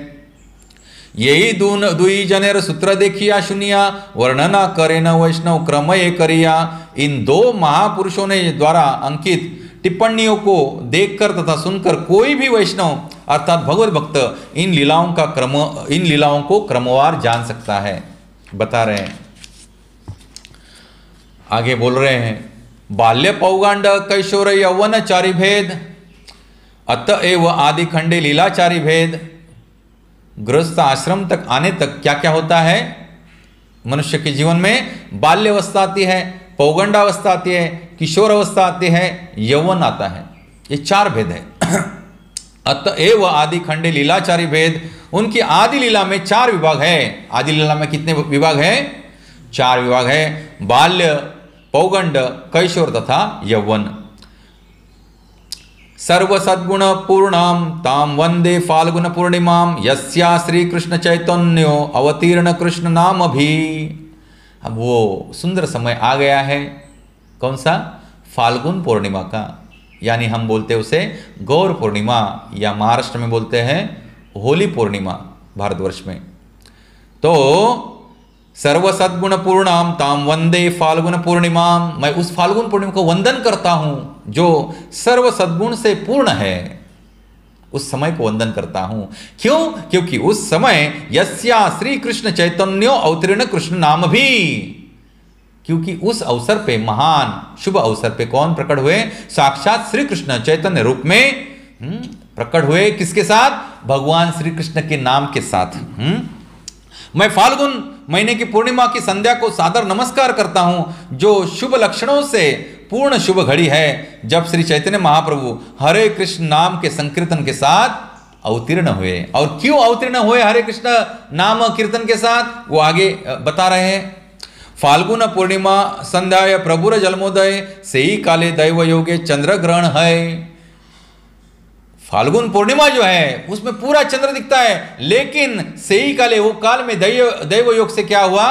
यही दुई जनेर सूत्र देखिया सुनिया वर्णना करे न वैष्णव क्रम ये करिया। इन दो महापुरुषों ने द्वारा अंकित टिप्पणियों को देखकर तथा सुनकर कोई भी वैष्णव अर्थात भगवत भक्त इन लीलाओं को क्रमवार जान सकता है। बता रहे हैं, आगे बोल रहे हैं, बाल्य पौगांड कैशोर यौवन चारि भेद अतएव आदि खंडे लीलाचारी भेद। गृहस्थ आश्रम तक आने तक क्या क्या होता है मनुष्य के जीवन में? बाल्यावस्था आती है, पौगंडावस्था आती है, किशोर अवस्था आती है, यौवन आता है। ये 4 भेद है। अतएव आदि खंडे लीलाचारी भेद, उनकी आदि लीला में 4 विभाग है। आदि लीला में कितने विभाग है? 4 विभाग है, बाल्य, पौगंड, कैशोर तथा यौवन। सर्व सद्गुण पूर्णाम ताम वंदे फाल्गुन पूर्णिमाम यस्या श्री कृष्ण चैतन्यो अवतीर्ण कृष्ण नाम भी। अब वो सुंदर समय आ गया है, कौन सा? फाल्गुन पूर्णिमा का, यानी हम बोलते हैं उसे गौर पूर्णिमा, या महाराष्ट्र में बोलते हैं होली पूर्णिमा भारतवर्ष में। तो सर्व सद्गुण पूर्णाम ताम वंदे फाल्गुन पूर्णिमाम, मैं उस फाल्गुन पूर्णिमा को वंदन करता हूं जो सर्व सद्गुण से पूर्ण है, उस समय को वंदन करता हूं। क्यों? क्योंकि उस समय यस्या श्री कृष्ण चैतन्यो अवतीर्ण कृष्ण नाम भी, क्योंकि उस अवसर पे, महान शुभ अवसर पे कौन प्रकट हुए? साक्षात श्री कृष्ण चैतन्य रूप में प्रकट हुए। किसके साथ? भगवान श्री कृष्ण के नाम के साथ। मैं फाल्गुन महीने की पूर्णिमा की संध्या को सादर नमस्कार करता हूं, जो शुभ लक्षणों से पूर्ण शुभ घड़ी है, जब श्री चैतन्य महाप्रभु हरे कृष्ण नाम के संकीर्तन के साथ अवतीर्ण हुए। और क्यों अवतीर्ण हुए हरे कृष्ण नाम कीर्तन के साथ, वो आगे बता रहे हैं। फाल्गुन पूर्णिमा संध्याय प्रभुर जन्मोदय से ही काले दैव योगे चंद्र ग्रहण है। फाल्गुन पूर्णिमा जो है उसमें पूरा चंद्र दिखता है, लेकिन सेई काले, वो काल में दैव योग से क्या हुआ?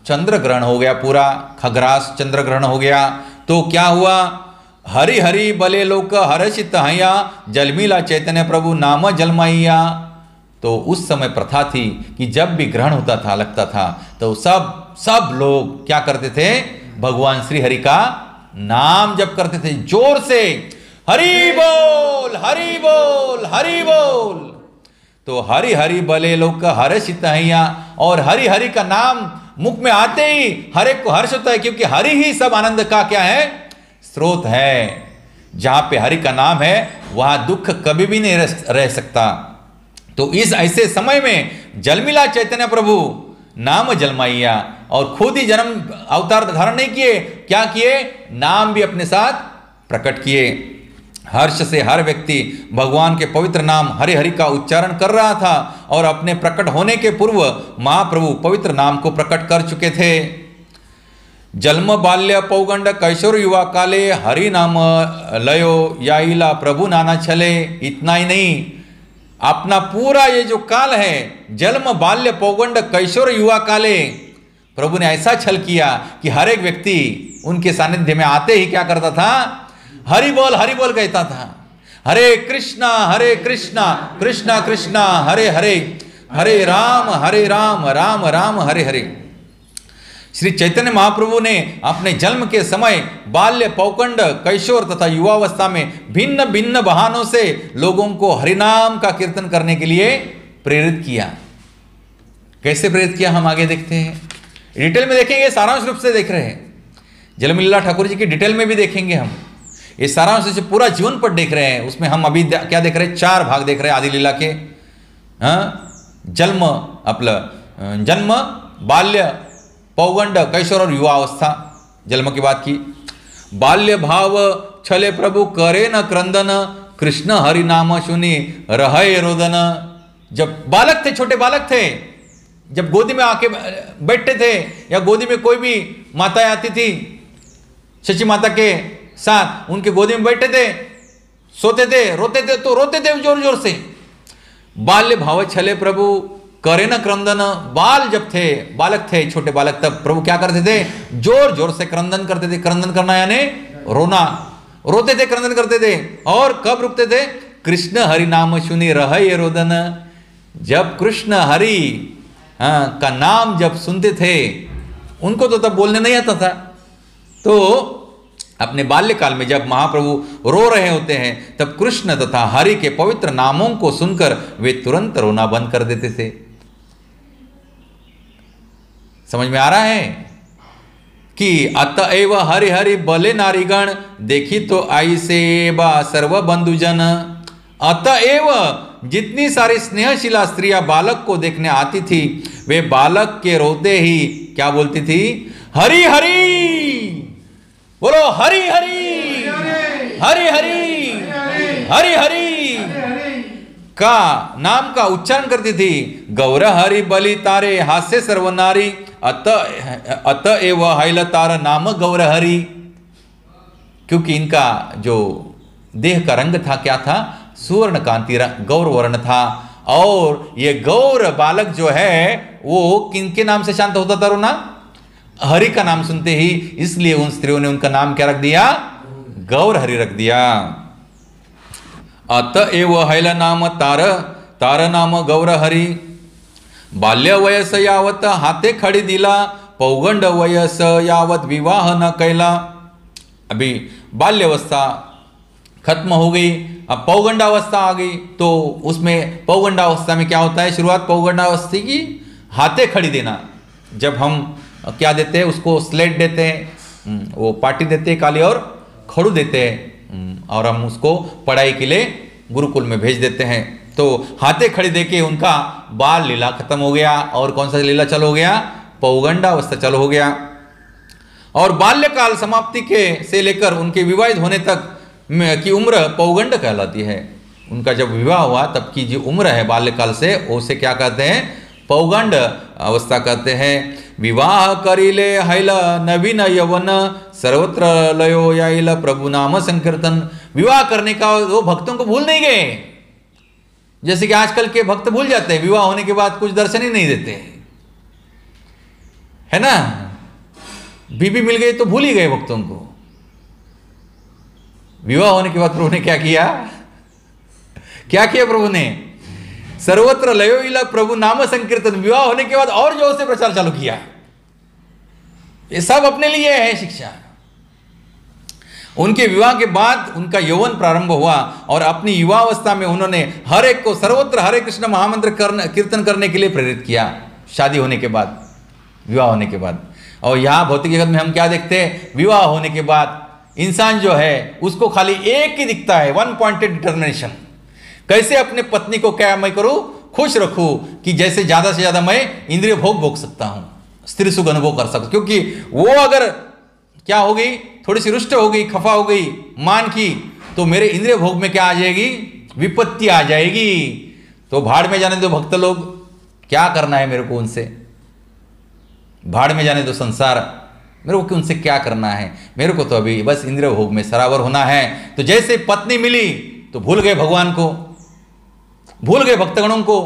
चंद्र ग्रहण हो गया, पूरा खग्रास चंद्र ग्रहण हो गया। तो क्या हुआ? हरि हरि बले लोक हर्षित हया जलमीला चैतन्य प्रभु नाम जलमैया। तो उस समय प्रथा थी कि जब भी ग्रहण होता था, लगता था, तो सब लोग क्या करते थे? भगवान श्री हरि का नाम जप करते थे जोर से, हरि बोल हरि बोल हरि बोल। तो हरि हरि बले लोक हर्षित हैया, और हरि हरि का नाम मुख में आते ही हर एक को हर्ष होता है, क्योंकि हरि ही सब आनंद का क्या है? स्रोत है। जहां पे हरि का नाम है वहां दुख कभी भी नहीं रह सकता। तो इस ऐसे समय में जलमिला चैतन्य प्रभु नाम जलमाइया, और खुद ही जन्म अवतार धारण नहीं किए, क्या किए? नाम भी अपने साथ प्रकट किए। हर्ष से हर व्यक्ति भगवान के पवित्र नाम हरि हरि का उच्चारण कर रहा था, और अपने प्रकट होने के पूर्व महाप्रभु पवित्र नाम को प्रकट कर चुके थे। जन्म बाल्य पौगंड कैशोर युवा काले हरि नाम लयो याइला प्रभु नाना छले। इतना ही नहीं, अपना पूरा ये जो काल है, जन्म बाल्य पौगंड कैशोर युवा काले, प्रभु ने ऐसा छल किया कि हर एक व्यक्ति उनके सानिध्य में आते ही क्या करता था? हरि बोल कहता था। हरे कृष्णा कृष्णा कृष्णा हरे हरे, हरे राम राम राम हरे हरे। श्री चैतन्य महाप्रभु ने अपने जन्म के समय बाल्य पौकंड कैशोर तथा युवावस्था में भिन्न भिन्न बहानों से लोगों को हरिनाम का कीर्तन करने के लिए प्रेरित किया। कैसे प्रेरित किया हम आगे देखते हैं, डिटेल में देखेंगे, सारांश रूप से देख रहे हैं। जलमिला ठाकुर जी की डिटेल में भी देखेंगे हम। ये सारांश से पूरा जीवन पर देख रहे हैं। उसमें हम अभी क्या देख रहे हैं, 4 भाग देख रहे हैं आदि लीला के। जन्म, बाल्य, पौगंड, कैशोर और युवावस्था। जन्म की बात की, बाल्य भाव छले प्रभु करे न क्रंदन, कृष्ण हरि नाम सुनी रहे रोदन। जब बालक थे, छोटे बालक थे, जब गोदी में आके बैठते थे या गोदी में कोई भी माताएं आती थी शची माता के साथ, उनके गोदी में बैठते थे, सोते थे, रोते थे तो रोते थे जोर जोर से। बाल्य भाव छले प्रभु करे न क्रंदन, बाल जब थे, बालक थे, छोटे बालक, तब प्रभु क्या करते थे, जोर जोर से क्रंदन करते थे। क्रंदन करना यानी रोना, रोते थे, क्रंदन करते थे। और कब रुकते थे, कृष्ण हरि नाम सुनी रहे रोदन। जब कृष्ण हरि का नाम जब सुनते थे, उनको तो तब बोलने नहीं आता था, तो अपने बाल्यकाल में जब महाप्रभु रो रहे होते हैं, तब कृष्ण तथा हरि के पवित्र नामों को सुनकर वे तुरंत रोना बंद कर देते थे। समझ में आ रहा है कि अतएव हरि हरि बले नारीगण, देखी तो आई से बा सर्व बंधुजन। अतएव जितनी सारी स्नेहशीला स्त्रियां बालक को देखने आती थी, वे बालक के रोते ही क्या बोलती थी, हरि हरि, बोलो हरि हरि, हरि हरि, हरि हरि का नाम का उच्चारण करती थी। गौर हरि बलि तारे हास्य सर्वनारी, अत एव हैल तार नाम गौर हरि। क्योंकि इनका जो देह का रंग था, क्या था, सुवर्ण कांति गौर वर्ण था। और ये गौर बालक जो है वो किनके नाम से शांत होता था रोना, हरि का नाम सुनते ही। इसलिए उन स्त्रियों ने उनका नाम क्या रख दिया, गौर हरि रख दिया। अत एव हैल नाम तार, तार नाम गौर हरि। बाल्य वयस यावत हाथे खड़ी दिला, पौगंड वयस यावत विवाह न कैला। अभी बाल्यावस्था खत्म हो गई, अब पौगंडावस्था आ गई। तो उसमें पौगंडावस्था में क्या होता है, शुरुआत पौगंडावस्था की हाथे खड़ी देना। जब हम क्या देते हैं उसको, स्लेट देते हैं, वो पार्टी देते हैं काली और खड़ू देते हैं, और हम उसको पढ़ाई के लिए गुरुकुल में भेज देते हैं। तो हाथे खड़ी देके उनका बाल लीला खत्म हो गया। और कौन सा लीला चालू हो गया, पौगंडावस्था चालू हो गया। और बाल्यकाल समाप्ति के से लेकर उनके विवाहित होने तक की उम्र पौगंड कहलाती है। उनका जब विवाह हुआ तब की जो उम्र है बाल्यकाल से, उसे क्या कहते हैं, पौगंड अवस्था कहते हैं। विवाह करिले हैल नवीन यवन, सर्वत्र लयो याइल प्रभु नाम संकीर्तन। विवाह करने का वो भक्तों को भूल नहीं गए, जैसे कि आजकल के भक्त भूल जाते हैं, विवाह होने के बाद कुछ दर्शन ही नहीं देते, है ना। बीबी मिल गई तो भूल ही गए भक्तों को। विवाह होने के बाद प्रभु ने क्या किया, क्या किया प्रभु ने, सर्वत्र लयोइला प्रभु नाम संकीर्तन। विवाह होने के बाद और जोर से प्रचार चालू किया। ये सब अपने लिए है शिक्षा। उनके विवाह के बाद उनका यौवन प्रारंभ हुआ और अपनी युवावस्था में उन्होंने हर एक को सर्वत्र हरे कृष्ण महामंत्र कीर्तन करने के लिए प्रेरित किया। शादी होने के बाद, विवाह होने के बाद। और यहाँ भौतिक जगत में हम क्या देखते हैं, विवाह होने के बाद इंसान जो है उसको खाली एक ही दिखता है, वन पॉइंटेड डिटर्मिनेशन। कैसे अपने पत्नी को क्या मैं करूं, खुश रखूं, कि जैसे ज्यादा से ज्यादा मैं इंद्रिय भोग भोग सकता हूं, स्त्री सुख अनुभव कर सकता। क्योंकि वो अगर क्या हो गई, थोड़ी सी रुष्ट हो गई, खफा हो गई, मान की, तो मेरे इंद्रिय भोग में क्या आ जाएगी, विपत्ति आ जाएगी। तो भाड़ में जाने दो भक्त लोग, क्या करना है मेरे को उनसे, भाड़ में जाने दो संसार, मेरे को उनसे क्या करना है, मेरे को तो अभी बस इंद्रिय भोग में सरावर होना है। तो जैसे पत्नी मिली तो भूल गए भगवान को, भूल गए भक्तगणों को।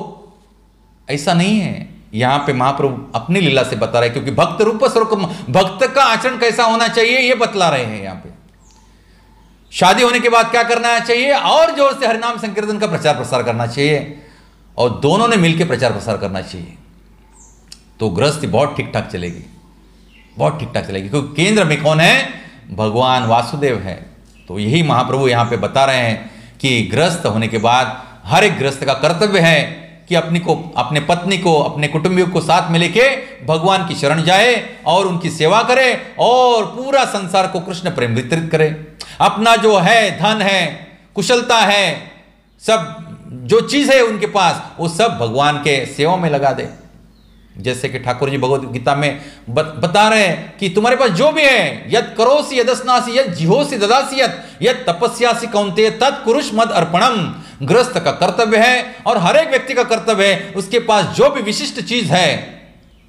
ऐसा नहीं है, यहां पे महाप्रभु अपनी लीला से बता रहे हैं, क्योंकि भक्त रूप स्वरूप भक्त का आचरण कैसा होना चाहिए ये बतला रहे हैं यहां पे। शादी होने के बाद क्या करना चाहिए, और जोर से हरिनाम संकीर्तन का प्रचार प्रसार करना चाहिए, और दोनों ने मिलकर प्रचार प्रसार करना चाहिए। तो गृहस्थी बहुत ठीक ठाक चलेगी, बहुत ठीक ठाक चलेगी, क्योंकि केंद्र में कौन है, भगवान वासुदेव है। तो यही महाप्रभु यहां पे बता रहे हैं कि गृहस्थ होने के बाद हर एक गृहस्थ का कर्तव्य है कि अपने पत्नी को, अपने कुटुंबियों को साथ में लेके भगवान की शरण जाए और उनकी सेवा करे और पूरा संसार को कृष्ण प्रेम वितरित करे। अपना जो है धन है, कुशलता है, सब जो चीज है उनके पास, वो सब भगवान के सेवा में लगा दे। जैसे कि ठाकुर जी भगवत गीता में बता रहे हैं कि तुम्हारे पास जो भी है, यद करोसि यदस्नासि यद जिहोसि ददासि यद तपस्यासि कौन्तेय तत् कुरुष मद अर्पणम। गृहस्थ का कर्तव्य है और हर एक व्यक्ति का कर्तव्य है, उसके पास जो भी विशिष्ट चीज है,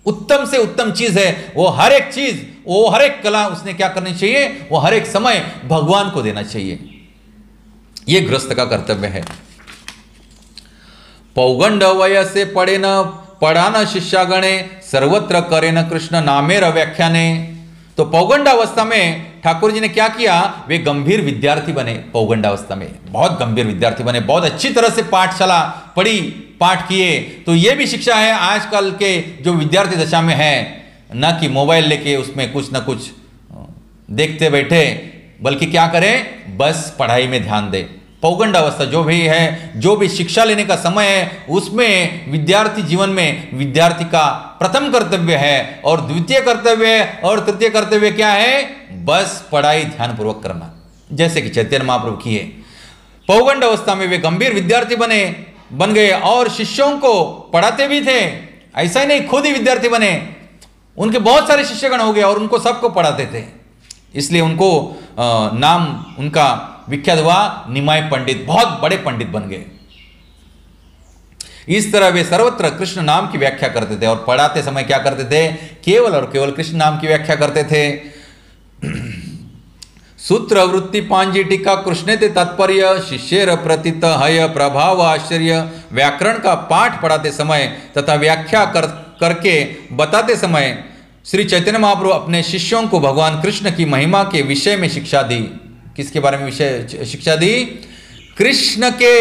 उत्तम से उत्तम चीज है, वो हर एक चीज, वो हर एक कला उसने क्या करनी चाहिए, वो हर एक समय भगवान को देना चाहिए। ये गृहस्थ का कर्तव्य है। पौगंड वयसे पड़े न पढ़ा न शिष्यागणे सर्वत्र करे न कृष्ण नामेर व्याख्याने। तो पौगंड अवस्था में ठाकुर जी ने क्या किया, वे गंभीर विद्यार्थी बने। पौगंड अवस्था में बहुत गंभीर विद्यार्थी बने, बहुत अच्छी तरह से पाठशाला पढ़ी, पाठ किए। तो ये भी शिक्षा है आजकल के जो विद्यार्थी दशा में है, न कि मोबाइल लेके उसमें कुछ ना कुछ देखते बैठे, बल्कि क्या करें, बस पढ़ाई में ध्यान दें। पौगंड अवस्था जो भी है, जो भी शिक्षा लेने का समय है, उसमें विद्यार्थी जीवन में विद्यार्थी का प्रथम कर्तव्य है और द्वितीय कर्तव्य है और तृतीय कर्तव्य क्या है, बस पढ़ाई ध्यानपूर्वक करना। जैसे कि चैतन्य महाप्रभु किए, पौगंड अवस्था में वे गंभीर विद्यार्थी बन गए और शिष्यों को पढ़ाते भी थे। ऐसा ही नहीं खुद ही विद्यार्थी बने, उनके बहुत सारे शिष्यगण हो गए और उनको सबको पढ़ाते थे। इसलिए उनको नाम उनका विख्यात हुआ निमाय पंडित, बहुत बड़े पंडित बन गए। इस तरह वे सर्वत्र कृष्ण नाम की व्याख्या करते थे और पढ़ाते समय क्या करते थे, केवल और केवल कृष्ण नाम की व्याख्या करते थे। सूत्र वृत्ति पांजी टीका कृष्ण ते तात्पर्य शिष्यर प्रतित हय प्रभाव आश्चर्य। व्याकरण का पाठ पढ़ाते समय तथा व्याख्या करके बताते समय श्री चैतन्य महाप्रभु अपने शिष्यों को भगवान कृष्ण की महिमा के विषय में शिक्षा दी। किसके बारे में विषय शिक्षा दी, कृष्ण के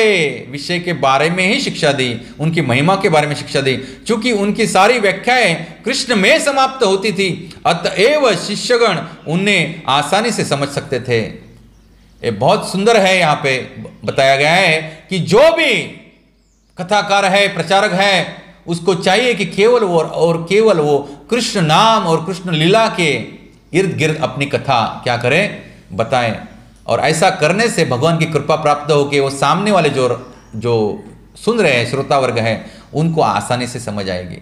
विषय के बारे में ही शिक्षा दी, उनकी महिमा के बारे में शिक्षा दी। चूंकि उनकी सारी व्याख्याएं कृष्ण में समाप्त होती थी, अतएव शिष्यगण उन्हें आसानी से समझ सकते थे। ये बहुत सुंदर है, यहाँ पे बताया गया है कि जो भी कथाकार है, प्रचारक है, उसको चाहिए कि केवल वो और केवल वो कृष्ण नाम और कृष्ण लीला के इर्द गिर्द अपनी कथा क्या करें, बताएं। और ऐसा करने से भगवान की कृपा प्राप्त हो कि वो सामने वाले जो सुन रहे हैं श्रोता वर्ग है, उनको आसानी से समझ आएगी।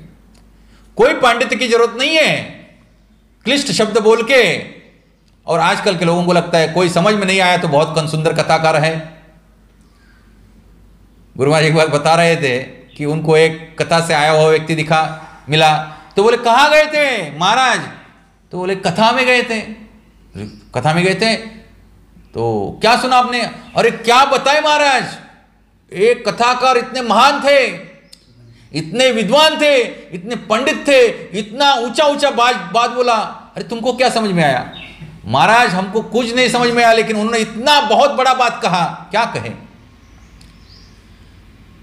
कोई पांडित्य की जरूरत नहीं है क्लिष्ट शब्द बोल के। और आजकल के लोगों को लगता है कोई समझ में नहीं आया तो बहुत सुंदर कथाकार है। गुरु महाराज एक बार बता रहे थे कि उनको एक कथा से आया हुआ व्यक्ति मिला, तो बोले कहाँ गए थे महाराज, तो बोले कथा में गए थे। कथा में गए थे तो क्या सुना आपने, अरे क्या बताए महाराज, एक कथाकार इतने महान थे, इतने विद्वान थे, इतने पंडित थे, इतना ऊंचा ऊंचा बात बोला। अरे तुमको क्या समझ में आया? महाराज हमको कुछ नहीं समझ में आया, लेकिन उन्होंने इतना बहुत बड़ा बात कहा। क्या कहे?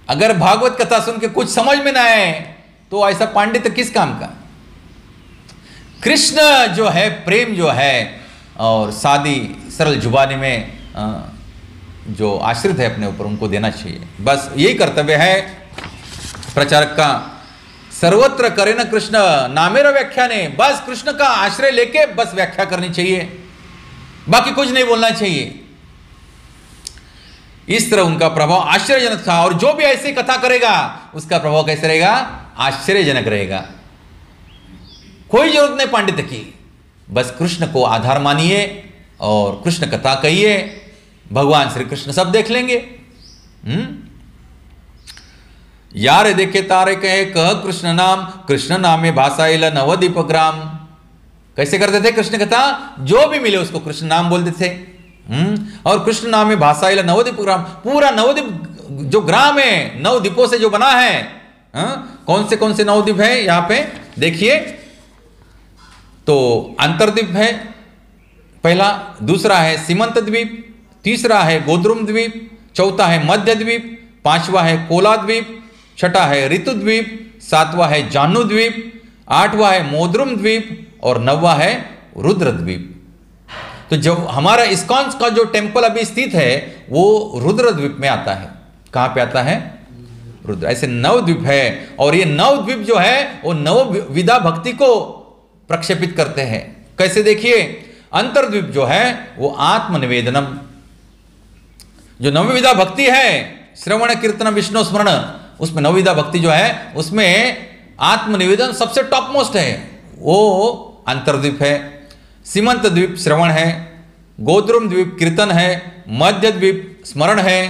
अगर भागवत कथा सुन के कुछ समझ में ना आए तो ऐसा पांडित्य किस काम का? कृष्ण जो है, प्रेम जो है और सादी सरल जुबानी में जो आश्रित है अपने ऊपर, उनको देना चाहिए। बस यही कर्तव्य है प्रचारक का। सर्वत्र करे न कृष्ण नामेर व्याख्याने, बस कृष्ण का आश्रय लेके बस व्याख्या करनी चाहिए, बाकी कुछ नहीं बोलना चाहिए। इस तरह उनका प्रभाव आश्चर्यजनक था। और जो भी ऐसी कथा करेगा उसका प्रभाव कैसे रहेगा? आश्चर्यजनक रहेगा। कोई जरूरत नहीं पांडित्य की, बस कृष्ण को आधार मानिए और कृष्ण कथा कहिए, भगवान श्री कृष्ण सब देख लेंगे। यार देखे तारे कहे कह कृष्ण नाम, कृष्ण नामे भाषाइल नवदीप ग्राम। कैसे करते थे कृष्ण कथा? जो भी मिले उसको कृष्ण नाम बोलते थे। और कृष्ण नाम में भाषाइल नवदीप ग्राम, पूरा नवदीप जो ग्राम है, नवदीपों से जो बना है। कौन से नवदीप है यहाँ पे देखिए, तो अंतरद्वीप है पहला, दूसरा है सीमंत द्वीप, तीसरा है गोद्रुम द्वीप, चौथा है मध्य द्वीप, पांचवा है कोला द्वीप, छठा है ऋतु द्वीप, सातवां है जाह्नू द्वीप, आठवां है मोद्रुम द्वीप और नौवां है रुद्र द्वीप। तो जो हमारा इस्कॉन का जो टेम्पल अभी स्थित है वो रुद्र द्वीप में आता है। कहां पे आता है? रुद्र। ऐसे 9 द्वीप है और ये 9 द्वीप जो है वो 9 विधा भक्ति को प्रक्षेपित करते हैं। कैसे? देखिए, अंतर्द्वीप जो है वो आत्मनिवेदनम, जो नवविधा भक्ति है श्रवण कीर्तन विष्णु स्मरण, उसमें नवविधा भक्ति जो है उसमें आत्मनिवेदन सबसे टॉप मोस्ट है, वो अंतर्द्वीप है। सीमंत द्वीप श्रवण है, गोद्रुम द्वीप कीर्तन है, मध्य द्वीप स्मरण है,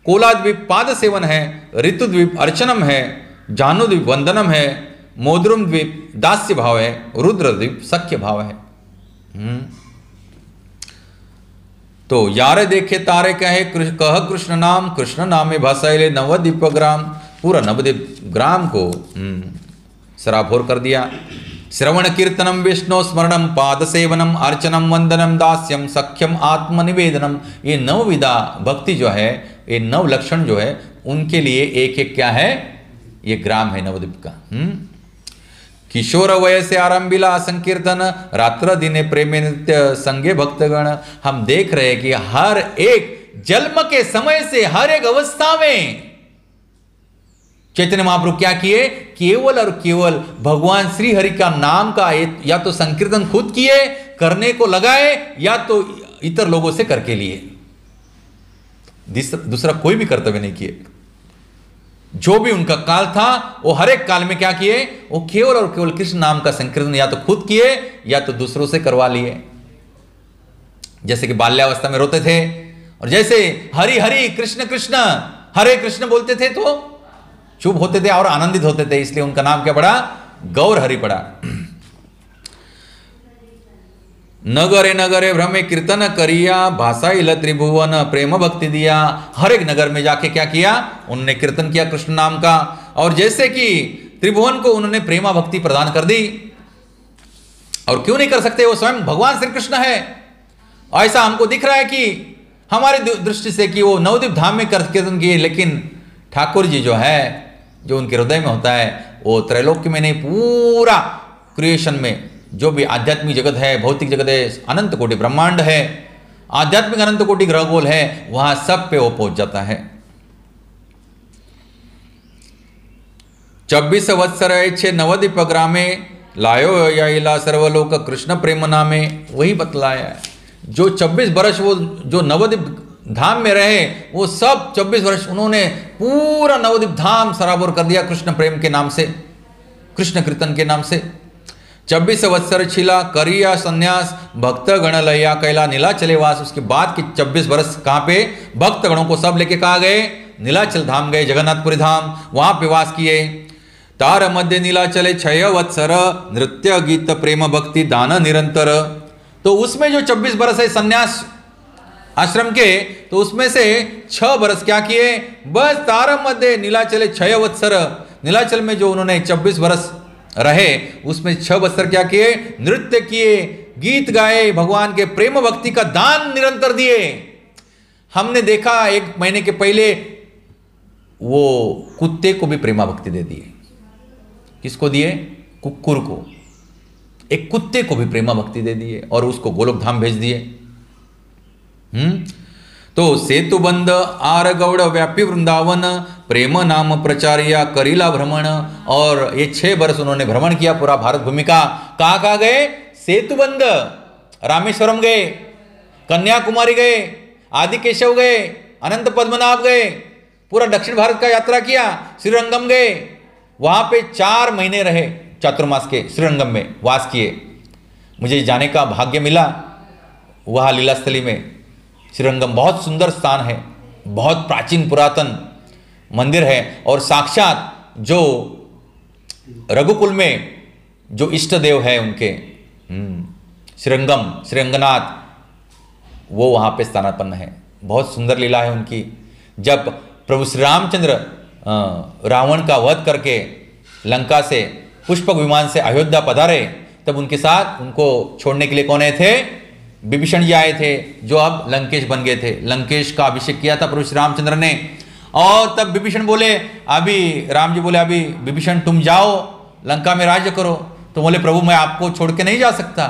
कोला द्वीप पाद सेवन है, ऋतु द्वीप अर्चनम है, जानु द्वीप वंदनम है, मोद्रुम द्वीप दास्य भाव है, रुद्र द्वीप सख्य भाव है। तो यारे देखे तारे कहे कह कृष्ण नाम, कृष्ण नामे भाषाइले नवद्वीप ग्राम, पूरा नवद्वीप ग्राम को सराभोर कर दिया। श्रवण कीर्तनम विष्णु स्मरणम पाद सेवनम अर्चनम वंदनम दास्यम सख्यम आत्मनिवेदनम, ये नवविधा भक्ति जो है, ये नव लक्षण जो है उनके लिए एक एक क्या है, ये ग्राम है नवद्वीप का। किशोर वय से आरंभिला संकीर्तन, रात्र दिने प्रेमे नित्य संगे भक्तगण। हम देख रहे हैं कि हर एक जन्म के समय से हर एक अवस्था में चैतन्य महाप्रभु क्या किए, केवल और केवल भगवान श्री हरि का नाम का या तो संकीर्तन खुद किए, करने को लगाए, या तो इतर लोगों से करके लिए, दूसरा कोई भी कर्तव्य नहीं किए। जो भी उनका काल था वो हर एक काल में क्या किए, वो केवल और केवल कृष्ण नाम का संकीर्तन या तो खुद किए या तो दूसरों से करवा लिए। जैसे कि बाल्यावस्था में रोते थे और जैसे हरि हरि कृष्ण कृष्ण हरे कृष्ण बोलते थे तो चुप होते थे और आनंदित होते थे, इसलिए उनका नाम क्या पड़ा, गौर हरि पड़ा। नगरे नगरे भ्रमे कीर्तन करिया, भाषा इल त्रिभुवन प्रेम भक्ति दिया। हर एक नगर में जाके क्या किया, उन्होंने कीर्तन किया कृष्ण नाम का, और जैसे कि त्रिभुवन को उन्होंने प्रेमा भक्ति प्रदान कर दी। और क्यों नहीं कर सकते, वो स्वयं भगवान श्री कृष्ण है। ऐसा हमको दिख रहा है कि हमारी दृष्टि से कि वो नवद्वीप धाम में कीर्तन किए, लेकिन ठाकुर जी जो है, जो उनके हृदय में होता है, वो त्रैलोक्य में नहीं, पूरा क्रिएशन में जो भी आध्यात्मिक जगत है, भौतिक जगत है, अनंत कोटि ब्रह्मांड है, आध्यात्मिक अनंत कोटि ग्रह गोल है, वहां सब पे वो पहुंच जाता है। 24 वत्सर छे नवद्वीप ग्रामे, लायो याइला सर्वलोक कृष्ण प्रेम नामे। वही बतलाया है, जो 24 वर्ष वो जो नवद्वीप धाम में रहे, वो सब 24 वर्ष उन्होंने पूरा नवद्वीप धाम सराबोर कर दिया कृष्ण प्रेम के नाम से, कृष्ण कीर्तन के नाम से। 24 वत्सर छिला करिया संन्यास, भक्त गण लया कैला नीलाचले वास। उसके बाद के 24 वर्ष कहाँ पे, भक्त गणों को सब लेके कहाँ गए, नीलाचल धाम गए, जगन्नाथपुरी धाम, वहां पे वास किए। तार मध्य नीलाचले 6 वत्सर, नृत्य गीत प्रेम भक्ति दान निरंतर। तो उसमें जो 24 वर्ष है संन्यास आश्रम के, तो उसमें से 6 वर्ष क्या किए, बस तारम मध्य नीलाचले 6 वत्सर, नीलाचल में जो उन्होंने 24 वर्ष रहे, उसमें 6 वत्सर क्या किए, नृत्य किए, गीत गाए, भगवान के प्रेम भक्ति का दान निरंतर दिए। हमने देखा 1 महीने के पहले वो कुत्ते को भी प्रेमा भक्ति दे दिए। किसको दिए, कुक्कुर को, एक कुत्ते को भी प्रेमा भक्ति दे दिए और उसको गोलोक धाम भेज दिए। तो सेतु बंद आर गौड़ व्यापी वृंदावन, प्रेम नाम प्रचारिया करीला भ्रमण। और ये 6 वर्ष उन्होंने भ्रमण किया पूरा भारत भूमि का। कहाँ गए, सेतु बंद रामेश्वरम गए, कन्याकुमारी गए, आदि केशव गए, अनंत पद्मनाभ गए, पूरा दक्षिण भारत का यात्रा किया, श्रीरंगम गए, वहां पे 4 महीने रहे, चातुर्मास के श्रीरंगम में वास किए। मुझे जाने का भाग्य मिला वहाँ लीलास्थली में। श्रीरंगम बहुत सुंदर स्थान है, बहुत प्राचीन पुरातन मंदिर है, और साक्षात जो रघुकुल में जो इष्ट देव है उनके श्रीरंगम श्रीरंगनाथ, वो वहाँ पे स्थानापन्न है। बहुत सुंदर लीला है उनकी। जब प्रभु श्री रामचंद्र रावण का वध करके लंका से पुष्पक विमान से अयोध्या पधारे, तब उनके साथ उनको छोड़ने के लिए कौन आए थे, विभीषण जी आए थे, जो अब लंकेश बन गए थे। लंकेश का अभिषेक किया था प्रभु श्री रामचंद्र ने, और तब विभीषण बोले, अभी राम जी बोले, अभी विभीषण तुम जाओ लंका में राज्य करो। तो बोले, प्रभु मैं आपको छोड़ के नहीं जा सकता,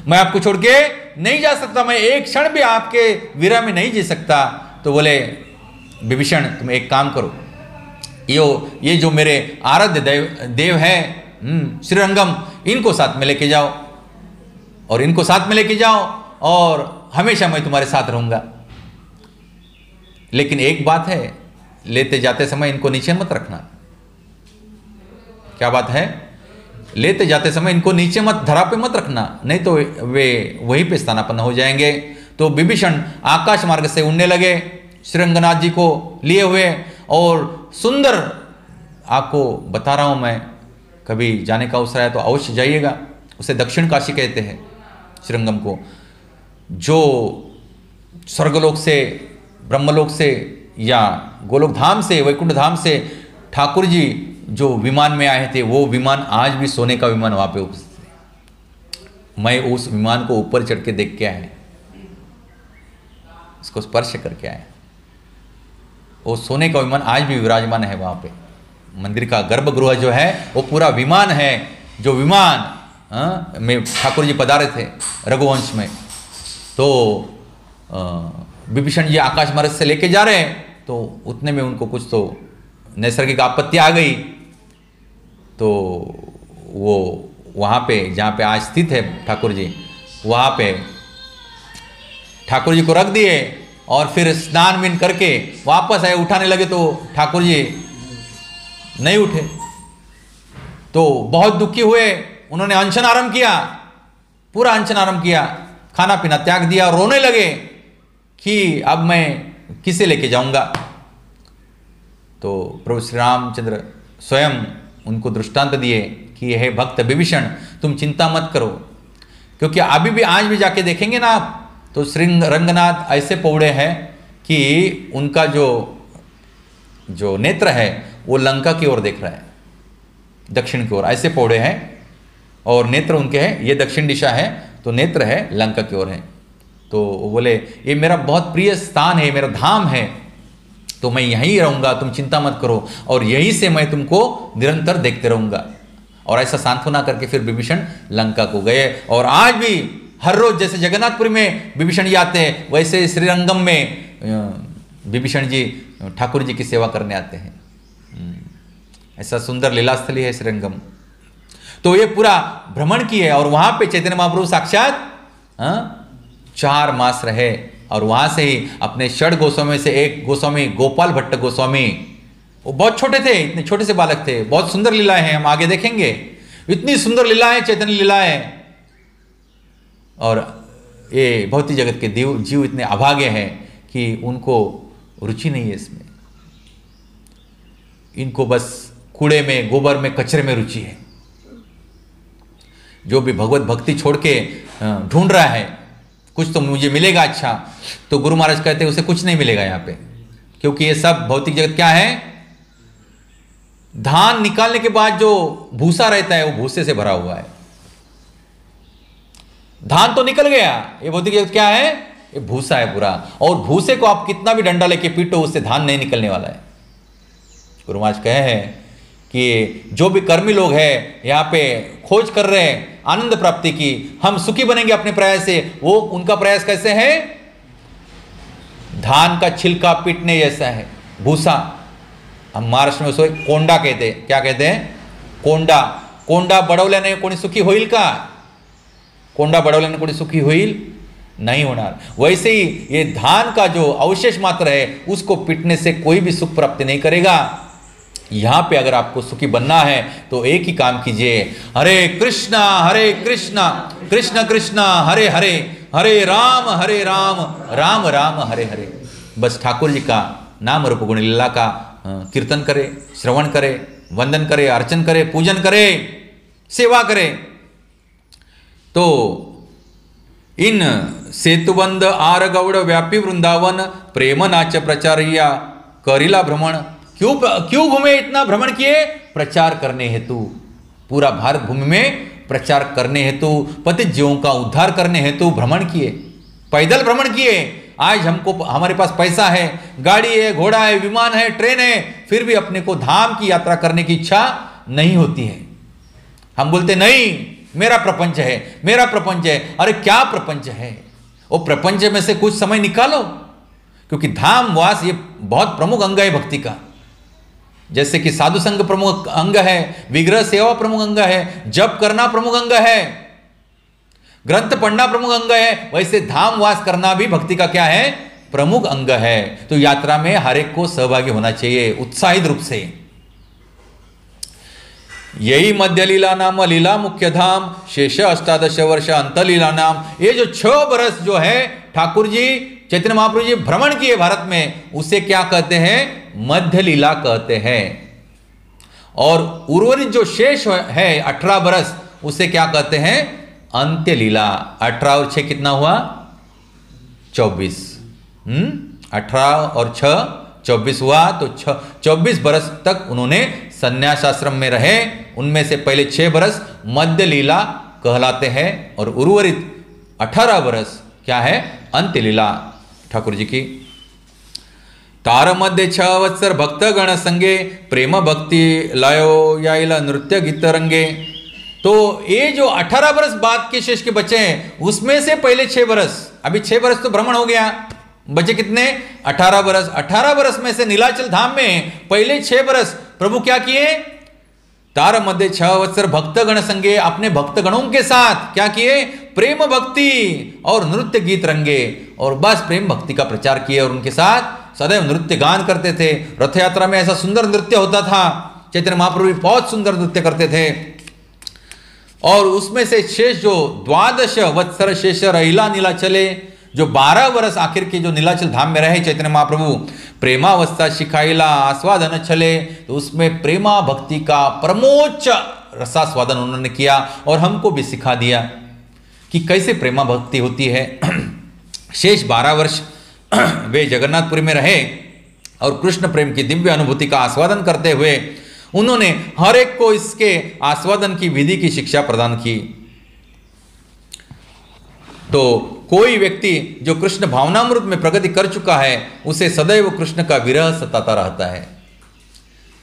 मैं आपको छोड़ के नहीं जा सकता, मैं एक क्षण भी आपके विरह में नहीं जी सकता। तो बोले, विभीषण तुम एक काम करो, ये जो मेरे आराध्य देव है श्रीरंगम, इनको साथ में लेके जाओ और इनको साथ में लेके जाओ और हमेशा मैं तुम्हारे साथ रहूंगा। लेकिन एक बात है, लेते जाते समय इनको नीचे मत रखना। क्या बात है? लेते जाते समय इनको नीचे मत, धरा पे मत रखना, नहीं तो वे वहीं पे स्थानापन्न हो जाएंगे। तो विभीषण आकाश मार्ग से उड़ने लगे श्रीरंगनाथ जी को लिए हुए, और सुंदर, आपको बता रहा हूं मैं, कभी जाने का अवसर है तो अवश्य जाइएगा। उसे दक्षिण काशी कहते हैं श्रीरंगम को, जो स्वर्गलोक से, ब्रह्मलोक से या गोलोक धाम से, वैकुंठ धाम से ठाकुर जी जो विमान में आए थे, वो विमान आज भी सोने का विमान वहां पे उपस्थित है। मैं उस विमान को ऊपर चढ़ के देख के आया, उसको स्पर्श करके आया। वो सोने का विमान आज भी विराजमान है वहां पे। मंदिर का गर्भगृह जो है वो पूरा विमान है, जो विमान में ठाकुर जी पधारे थे रघुवंश में। तो विभीषण जी आकाश मार्ग से लेके जा रहे हैं, तो उतने में उनको कुछ तो नैसर्गिक आपत्ति आ गई, तो वो वहाँ पे जहाँ पे आज स्थित है ठाकुर जी, वहाँ पे ठाकुर जी को रख दिए और फिर स्नान विन करके वापस आए। उठाने लगे तो ठाकुर जी नहीं उठे, तो बहुत दुखी हुए। उन्होंने अनशन आरंभ किया, पूरा अनशन आरंभ किया, खाना पीना त्याग दिया, रोने लगे कि अब मैं किसे लेके जाऊंगा। तो प्रभु श्री रामचंद्र स्वयं उनको दृष्टांत दिए कि हे भक्त विभीषण, तुम चिंता मत करो, क्योंकि अभी भी आज भी जाके देखेंगे ना आप, तो श्रीरंगनाथ ऐसे पौड़े हैं कि उनका जो नेत्र है वो लंका की ओर देख रहा है, दक्षिण की ओर। ऐसे पौड़े हैं और नेत्र उनके हैं, ये दक्षिण दिशा है, तो नेत्र है लंका की ओर है। तो वो बोले ये मेरा बहुत प्रिय स्थान है, मेरा धाम है, तो मैं यहीं रहूंगा, तुम चिंता मत करो, और यहीं से मैं तुमको निरंतर देखते रहूंगा। और ऐसा सांत्वना करके फिर विभीषण लंका को गए। और आज भी हर रोज जैसे जगन्नाथपुरी में विभीषण जी आते हैं, वैसे श्रीरंगम में विभीषण जी ठाकुर जी की सेवा करने आते हैं। ऐसा सुंदर लीलास्थली है श्रीरंगम। तो ये पूरा भ्रमण किए, और वहां पे चैतन्य महाप्रभु साक्षात 4 मास रहे, और वहां से ही अपने षड गोस्वामी से एक गोस्वामी गोपाल भट्ट गोस्वामी, वो बहुत छोटे थे, इतने छोटे से बालक थे, बहुत सुंदर लीलाएं हैं, हम आगे देखेंगे। इतनी सुंदर लीलाएं, चैतन्य लीलाएं, और ये भौतिक जगत के जीव इतने अभागे हैं कि उनको रुचि नहीं है इसमें। इनको बस कूड़े में, गोबर में, कचरे में रुचि है। जो भी भगवत भक्ति छोड़ के ढूंढ रहा है कुछ तो मुझे मिलेगा अच्छा, तो गुरु महाराज कहते हैं उसे कुछ नहीं मिलेगा यहाँ पे, क्योंकि ये सब भौतिक जगत क्या है, धान निकालने के बाद जो भूसा रहता है वो भूसे से भरा हुआ है। धान तो निकल गया, ये भौतिक जगत क्या है, ये भूसा है पूरा, और भूसे को आप कितना भी डंडा लेके पीटो उससे धान नहीं निकलने वाला है। गुरु महाराज कहे हैं कि जो भी कर्मी लोग हैं यहाँ पे खोज कर रहे हैं आनंद प्राप्ति की, हम सुखी बनेंगे अपने प्रयास से, वो उनका प्रयास कैसे है, धान का छिलका पीटने जैसा है, भूसा। हम महाराष्ट्र में उसको कोंडा कहते हैं। क्या कहते हैं? कोंडा। कोंडा बडवल्याने कोणी सुखी होईल का? कोंडा बडवल्याने कोणी सुखी होईल नहीं होना। वैसे ही ये धान का जो अवशेष मात्र है उसको पीटने से कोई भी सुख प्राप्ति नहीं करेगा। यहां पे अगर आपको सुखी बनना है तो एक ही काम कीजिए, हरे कृष्णा कृष्ण कृष्ण हरे हरे, हरे राम राम राम हरे हरे। बस ठाकुर जी का नाम रूप गुण लीला का कीर्तन करे, श्रवण करे, वंदन करे, अर्चन करे, पूजन करे, सेवा करे। तो इन सेतुबंध आर गौड़ व्यापी वृंदावन प्रेम नाच प्रचारिया करिला भ्रमण। क्यों घूमे, इतना भ्रमण किए? प्रचार करने हेतु, पूरा भारत भूमि में प्रचार करने हेतु, पतित जीवों का उद्धार करने हेतु भ्रमण किए, पैदल भ्रमण किए। आज हमको, हमारे पास पैसा है, गाड़ी है, घोड़ा है, विमान है, ट्रेन है, फिर भी अपने को धाम की यात्रा करने की इच्छा नहीं होती है। हम बोलते नहीं मेरा प्रपंच है, मेरा प्रपंच है। अरे क्या प्रपंच है? वो प्रपंच में से कुछ समय निकालो, क्योंकि धाम वास ये बहुत प्रमुख अंग है भक्ति का। जैसे कि साधु संग प्रमुख अंग है, विग्रह सेवा प्रमुख अंग है, जप करना प्रमुख अंग है, ग्रंथ पढ़ना प्रमुख अंग है, वैसे धाम वास करना भी भक्ति का क्या है, प्रमुख अंग है। तो यात्रा में हर एक को सहभागी होना चाहिए उत्साहित रूप से। यही मध्य लीला नाम लीला मुख्य धाम शेष 18 वर्ष अंत लीला नाम। ये जो 6 बरस जो है ठाकुर जी चैतन्य महाप्रभु जी भ्रमण किए भारत में, उसे क्या कहते हैं, मध्य लीला कहते हैं। और उर्वरित जो शेष है 18 बरस, उसे क्या कहते हैं, अंत्य लीला। 18 और 6 कितना हुआ, 24। 18 और 6 24 हुआ। तो 24 बरस तक उन्होंने संन्यास आश्रम में रहे। उनमें से पहले 6 बरस मध्य लीला कहलाते हैं और उर्वरित 18 बरस क्या है, अंत्य लीला ठाकुर जी की। तार मध्य 6 वत्सर भक्त गण संगे प्रेम भक्ति लायो याइला नृत्य गीत रंगे। तो ये जो 18 बरस बाद के शेष के बचे हैं, उसमें से पहले 6 बरस, अभी 6 बरस तो भ्रमण हो गया, बचे कितने, 18 बरस। 18 बरस में से नीलाचल धाम में पहले 6 बरस प्रभु क्या किए, तार मध्य 6 वत्सर भक्तगण संगे, अपने भक्तगणों के साथ क्या किए, प्रेम भक्ति और नृत्य गीत रंगे। और बस प्रेम भक्ति का प्रचार किए और उनके साथ सदैव नृत्य गान करते थे। रथ यात्रा में ऐसा सुंदर नृत्य होता था, चैतन्य महाप्रभु भी बहुत सुंदर नृत्य करते थे। और उसमें से शेष जो 12 वत्सर शेष रहिला नीलाचले, जो 12 वर्ष आखिर के जो नीलाचल धाम में रहे चैतन्य महाप्रभु, प्रेमावस्था शिखाइला आस्वादन चले, तो उसमें प्रेमा भक्ति का परमोच्च रसास्वादन उन्होंने किया और हमको भी सिखा दिया कि कैसे प्रेमा भक्ति होती है। शेष 12 वर्ष वे जगन्नाथपुरी में रहे और कृष्ण प्रेम की दिव्य अनुभूति का आस्वादन करते हुए उन्होंने हर एक को इसके आस्वादन की विधि की शिक्षा प्रदान की। तो कोई व्यक्ति जो कृष्ण भावनामृत में प्रगति कर चुका है, उसे सदैव कृष्ण का विरह सताता रहता है।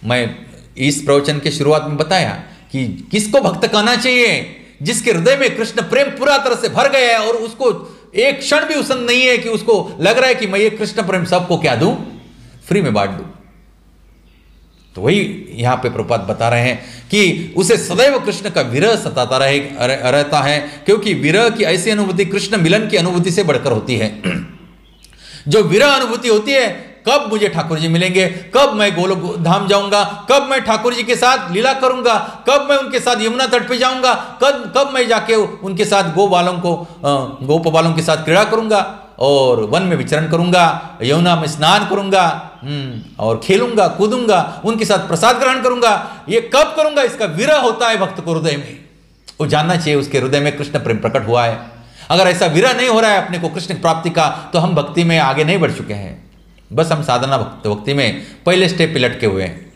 मैं इस प्रवचन के शुरुआत में बताया कि किसको भक्त कहना चाहिए, जिसके हृदय में कृष्ण प्रेम पूरा तरह से भर गया है और उसको एक क्षण भी उसन नहीं है कि उसको लग रहा है कि मैं ये कृष्ण प्रेम सबको क्या दूं, फ्री में बांट दूं। तो वही यहां पे प्रभुपाद बता रहे हैं कि उसे सदैव कृष्ण का विरह सताता रहता है, क्योंकि विरह की ऐसी अनुभूति कृष्ण मिलन की अनुभूति से बढ़कर होती है। जो विरह अनुभूति होती है, कब मुझे ठाकुर जी मिलेंगे, कब मैं गोलोक धाम जाऊंगा, कब मैं ठाकुर जी के साथ लीला करूंगा, कब मैं उनके साथ यमुना तट पे जाऊंगा, कब मैं जाके उनके साथ गोप बालों के साथ क्रीड़ा करूंगा और वन में विचरण करूंगा, यमुना में स्नान करूंगा और खेलूंगा कूदूंगा, उनके साथ प्रसाद ग्रहण करूंगा। ये कब करूंगा, इसका विरह होता है भक्त को हृदय में। वो जानना चाहिए उसके हृदय में कृष्ण प्रेम प्रकट हुआ है। अगर ऐसा विरह नहीं हो रहा है अपने को कृष्ण प्राप्ति का, तो हम भक्ति में आगे नहीं बढ़ चुके हैं, बस हम साधना भक्ति में पहले स्टेप पे लटके हुए हैं।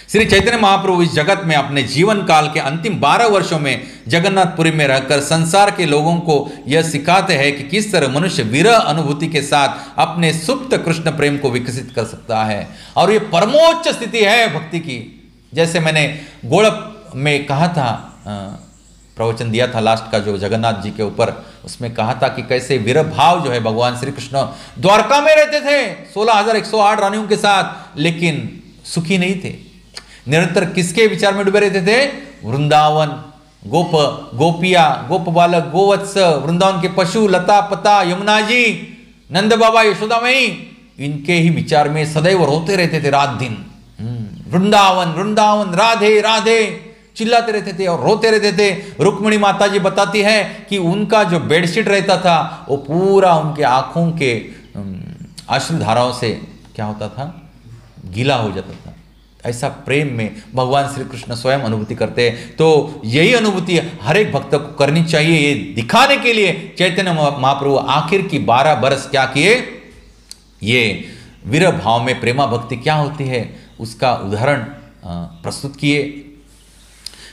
श्री चैतन्य महाप्रभु इस जगत में अपने जीवन काल के अंतिम 12 वर्षों में जगन्नाथपुरी में रहकर संसार के लोगों को यह सिखाते हैं कि किस तरह मनुष्य विरह अनुभूति के साथ अपने सुप्त कृष्ण प्रेम को विकसित कर सकता है। और ये परमोच्च स्थिति है भक्ति की। जैसे मैंने गोड़प में कहा था, प्रवचन दिया था लास्ट का जो जगन्नाथ जी के ऊपर, उसमें कहा था कि कैसे विरह भाव जो है भगवान श्री कृष्ण द्वारका में रहते थे 16,108 रानियों के साथ, लेकिन सुखी नहीं थे। निरंतर किसके विचार में डूबे रहते थे, वृंदावन, गोप गोपिया, गोप बालक, गोवत्स, वृंदावन के पशु, लता पता, यमुना जी, नंद बाबा, यशोदा मई, इनके ही विचार में सदैव रोते रहते थे रात दिन। वृंदावन वृंदावन, राधे राधे चिल्लाते रहते थे और रोते रहते थे। रुक्मिणी माता जी बताती है कि उनका जो बेडशीट रहता था वो पूरा उनके आंखों के अश्रुधाराओं से क्या होता था, गीला हो जाता था। ऐसा प्रेम में भगवान श्री कृष्ण स्वयं अनुभूति करते हैं। तो यही अनुभूति हर एक भक्त को करनी चाहिए। ये दिखाने के लिए चैतन्य महाप्रभु आखिर की 12 बरस क्या किए, ये विरह भाव में प्रेमा भक्ति क्या होती है उसका उदाहरण प्रस्तुत किए।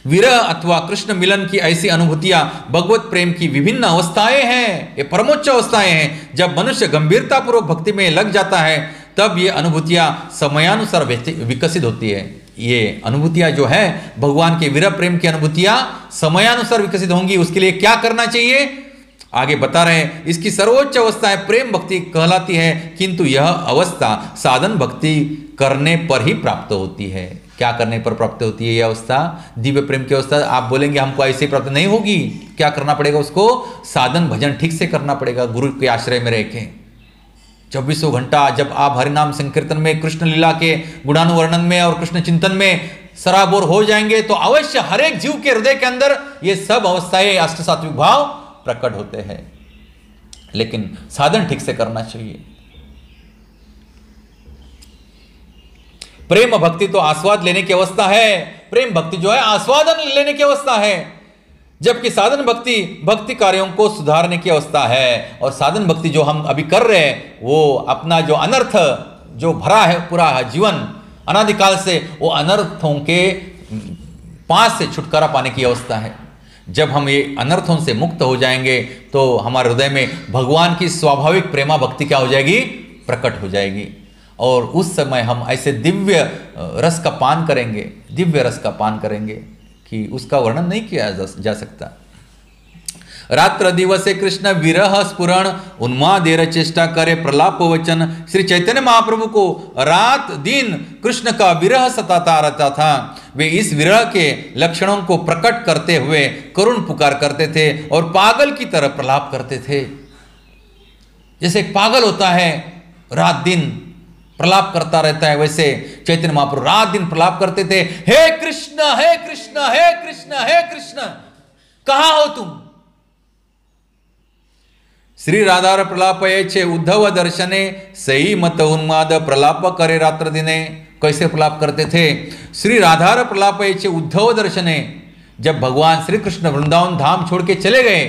विरह अथवा कृष्ण मिलन की ऐसी अनुभूतियां भगवत प्रेम की विभिन्न अवस्थाएं हैं, ये परमोच्च अवस्थाएं हैं। जब मनुष्य गंभीरतापूर्वक भक्ति में लग जाता है तब ये अनुभूतियां समयानुसार विकसित होती है। ये अनुभूतियां जो है भगवान के विरह प्रेम की अनुभूतियां समयानुसार विकसित होंगी। उसके लिए क्या करना चाहिए आगे बता रहे हैं। इसकी सर्वोच्च अवस्था है प्रेम भक्ति कहलाती है, किंतु यह अवस्था साधन भक्ति करने पर ही प्राप्त होती है। क्या करने पर प्राप्त होती है ये अवस्था? दिव्य प्रेम की अवस्था। आप बोलेंगे हमको ऐसे प्राप्त नहीं होगी, क्या करना पड़ेगा? उसको साधन भजन ठीक से करना पड़ेगा, गुरु के आश्रय में रह के 24 घंटा। जब आप हरिनाम संकीर्तन में, कृष्ण लीला के गुणानुवर्णन में और कृष्ण चिंतन में सराबोर हो जाएंगे तो अवश्य हर एक जीव के हृदय के अंदर ये सब अवस्थाएं अष्ट सात्विक भाव प्रकट होते हैं। लेकिन साधन ठीक से करना चाहिए। प्रेम भक्ति तो आस्वाद लेने की अवस्था है, प्रेम भक्ति जो है आस्वादन लेने की अवस्था है, जबकि साधन भक्ति भक्ति कार्यों को सुधारने की अवस्था है। और साधन भक्ति जो हम अभी कर रहे हैं वो अपना जो अनर्थ जो भरा है पूरा जीवन अनादिकाल से, वो अनर्थों के पास से छुटकारा पाने की अवस्था है। जब हम ये अनर्थों से मुक्त हो जाएंगे तो हमारे हृदय में भगवान की स्वाभाविक प्रेमा भक्ति क्या हो जाएगी? प्रकट हो जाएगी। और उस समय हम ऐसे दिव्य रस का पान करेंगे, दिव्य रस का पान करेंगे कि उसका वर्णन नहीं किया जा सकता। रात्र दिवसे कृष्ण विरह स्फुरण उन्मादेर चेष्टा करे प्रलाप वचन। श्री चैतन्य महाप्रभु को रात दिन कृष्ण का विरह सताता रहता था। वे इस विरह के लक्षणों को प्रकट करते हुए करुण पुकार करते थे और पागल की तरह प्रलाप करते थे। जैसे एक पागल होता है रात दिन प्रलाप करता रहता है, वैसे चैतन्य महाप्रभु रात दिन प्रलाप करते थे, हे कृष्ण हे कृष्ण हे कृष्ण हे कृष्ण, कहां हो तुम? श्री राधार प्रलापये उद्धव दर्शने सही मत उन्माद प्रलाप करे रात्र दिने। कैसे प्रलाप करते थे? श्री राधार प्रलापये उद्धव दर्शने, जब भगवान श्री कृष्ण वृंदावन धाम छोड़ के चले गए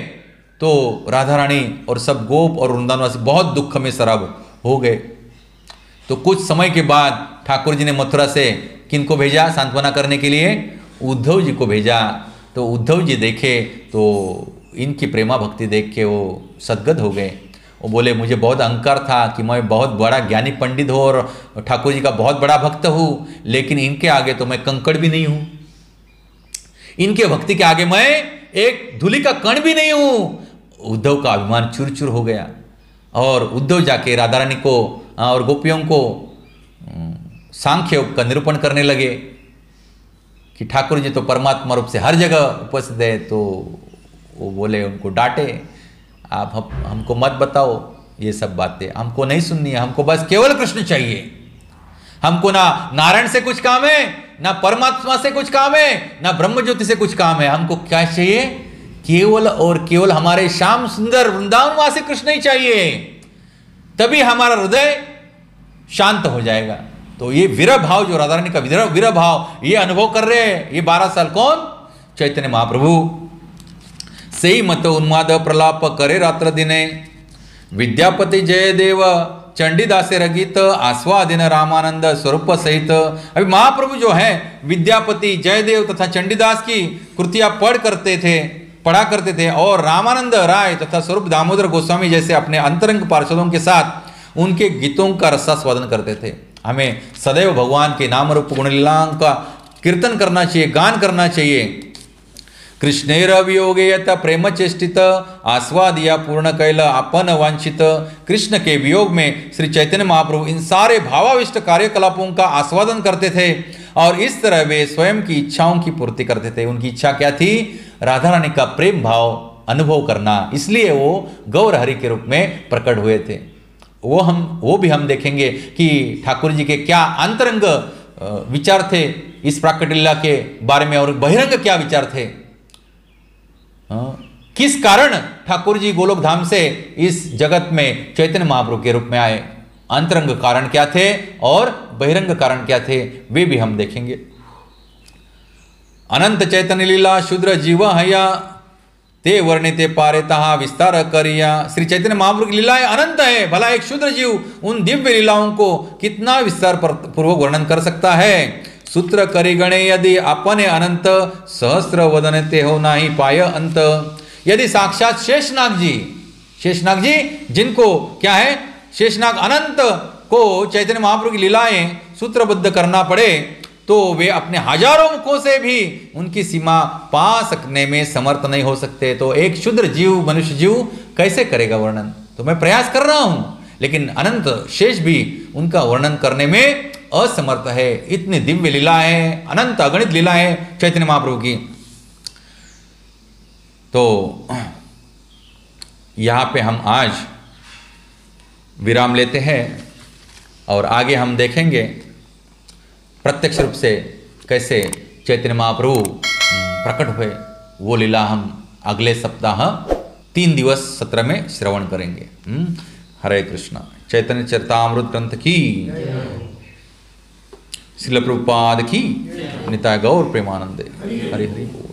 तो राधा रानी और सब गोप और वृंदावनवासी बहुत दुख में सराब हो गए। तो कुछ समय के बाद ठाकुर जी ने मथुरा से किनको भेजा सांत्वना करने के लिए? उद्धव जी को भेजा। तो उद्धव जी देखे तो इनकी प्रेमा भक्ति देख के वो सदगद हो गए। वो बोले मुझे बहुत अहंकार था कि मैं बहुत बड़ा ज्ञानी पंडित हूँ और ठाकुर जी का बहुत बड़ा भक्त हूँ, लेकिन इनके आगे तो मैं कंकड़ भी नहीं हूँ, इनके भक्ति के आगे मैं एक धूलि का कण भी नहीं हूँ। उद्धव का अभिमान चूर चूर हो गया और उद्धव जाके राधा रानी को और गोपियों को सांख्य योग का निरूपण करने लगे कि ठाकुर जी तो परमात्मा रूप से हर जगह उपस्थित है। तो वो बोले, उनको डांटे, आप हमको मत बताओ ये सब बातें, हमको नहीं सुननी है, हमको बस केवल कृष्ण चाहिए। हमको ना नारायण से कुछ काम है, ना परमात्मा से कुछ काम है, ना ब्रह्म ज्योति से कुछ काम है। हमको क्या चाहिए? केवल और केवल हमारे श्याम सुंदर वृंदावनवासी कृष्ण ही चाहिए, तभी हमारा हृदय शांत हो जाएगा। तो ये विरह भाव जो राधा रानी का विरह भाव ये अनुभव कर रहे हैं ये 12 साल कौन? चैतन्य महाप्रभु। सही मत उन्माद प्रलाप करे रात्र दिने विद्यापति जय देव चंडीदासे रगित आस्वादिन रामानंद स्वरूप सहित। अभी महाप्रभु जो है विद्यापति जयदेव तथा चंडीदास की कृतियां पढ़ा करते थे और रामानंद राय तथा स्वरूप दामोदर गोस्वामी जैसे अपने अंतरंग पार्षदों के साथ उनके गीतों का रसास्वादन करते थे। हमें सदैव भगवान के नाम रूप गुणलीलाओं का कीर्तन करना चाहिए, गान करना चाहिए। कृष्णेर वियोगे यत प्रेम चेष्टित आस्वादिया पूर्ण कैल अपन वांछित। कृष्ण के वियोग में श्री चैतन्य महाप्रभु इन सारे भावाविष्ट कार्यकलापों का आस्वादन करते थे और इस तरह वे स्वयं की इच्छाओं की पूर्ति करते थे। उनकी इच्छा क्या थी? राधा रानी का प्रेम भाव अनुभव करना, इसलिए वो गौर हरि के रूप में प्रकट हुए थे। वो भी हम देखेंगे कि ठाकुर जी के क्या अंतरंग विचार थे इस प्राकट्य लीला के बारे में और बहिरंग क्या विचार थे। किस कारण ठाकुर जी गोलोक धाम से इस जगत में चैतन्य महाप्रभु के रूप में आए, अंतरंग कारण क्या थे और बहिरंग कारण क्या थे, वे भी हम देखेंगे। अनंत चैतन्य लीला शूद्र जीव हया ते वर्णिते पारे तहा विस्तार करिया। श्री चैतन्य महाप्रभु की लीलाएं अनंत है, भला एक शूद्र जीव उन दिव्य लीलाओं को कितना विस्तार पूर्वक वर्णन कर सकता है। सूत्र करि गणे यदि अपने अनंत सहस्त्र वदन ते हो नाही पाय अंत। यदि साक्षात शेषनाग जी जिनको क्या है शेषनाग अनंत को चैतन्य महाप्रभु की लीलाएं सूत्रबद्ध करना पड़े तो वे अपने हजारों मुखों से भी उनकी सीमा पा सकने में समर्थ नहीं हो सकते। तो एक क्षुद्र जीव मनुष्य जीव कैसे करेगा वर्णन? तो मैं प्रयास कर रहा हूं, लेकिन अनंत शेष भी उनका वर्णन करने में असमर्थ है। इतनी दिव्य लीला है, अनंत अगणित लीला है चैतन्य महाप्रभु की। तो यहाँ पे हम आज विराम लेते हैं और आगे हम देखेंगे प्रत्यक्ष रूप से कैसे चैतन्य महाप्रभु प्रकट हुए। वो लीला हम अगले सप्ताह 3 दिवस सत्र में श्रवण करेंगे। हरे कृष्णा। चैतन्य चरितामृत ग्रंथ की, श्रील प्रभुपाद की, निताय गौर प्रेमानंदे। हरि हरि बोल।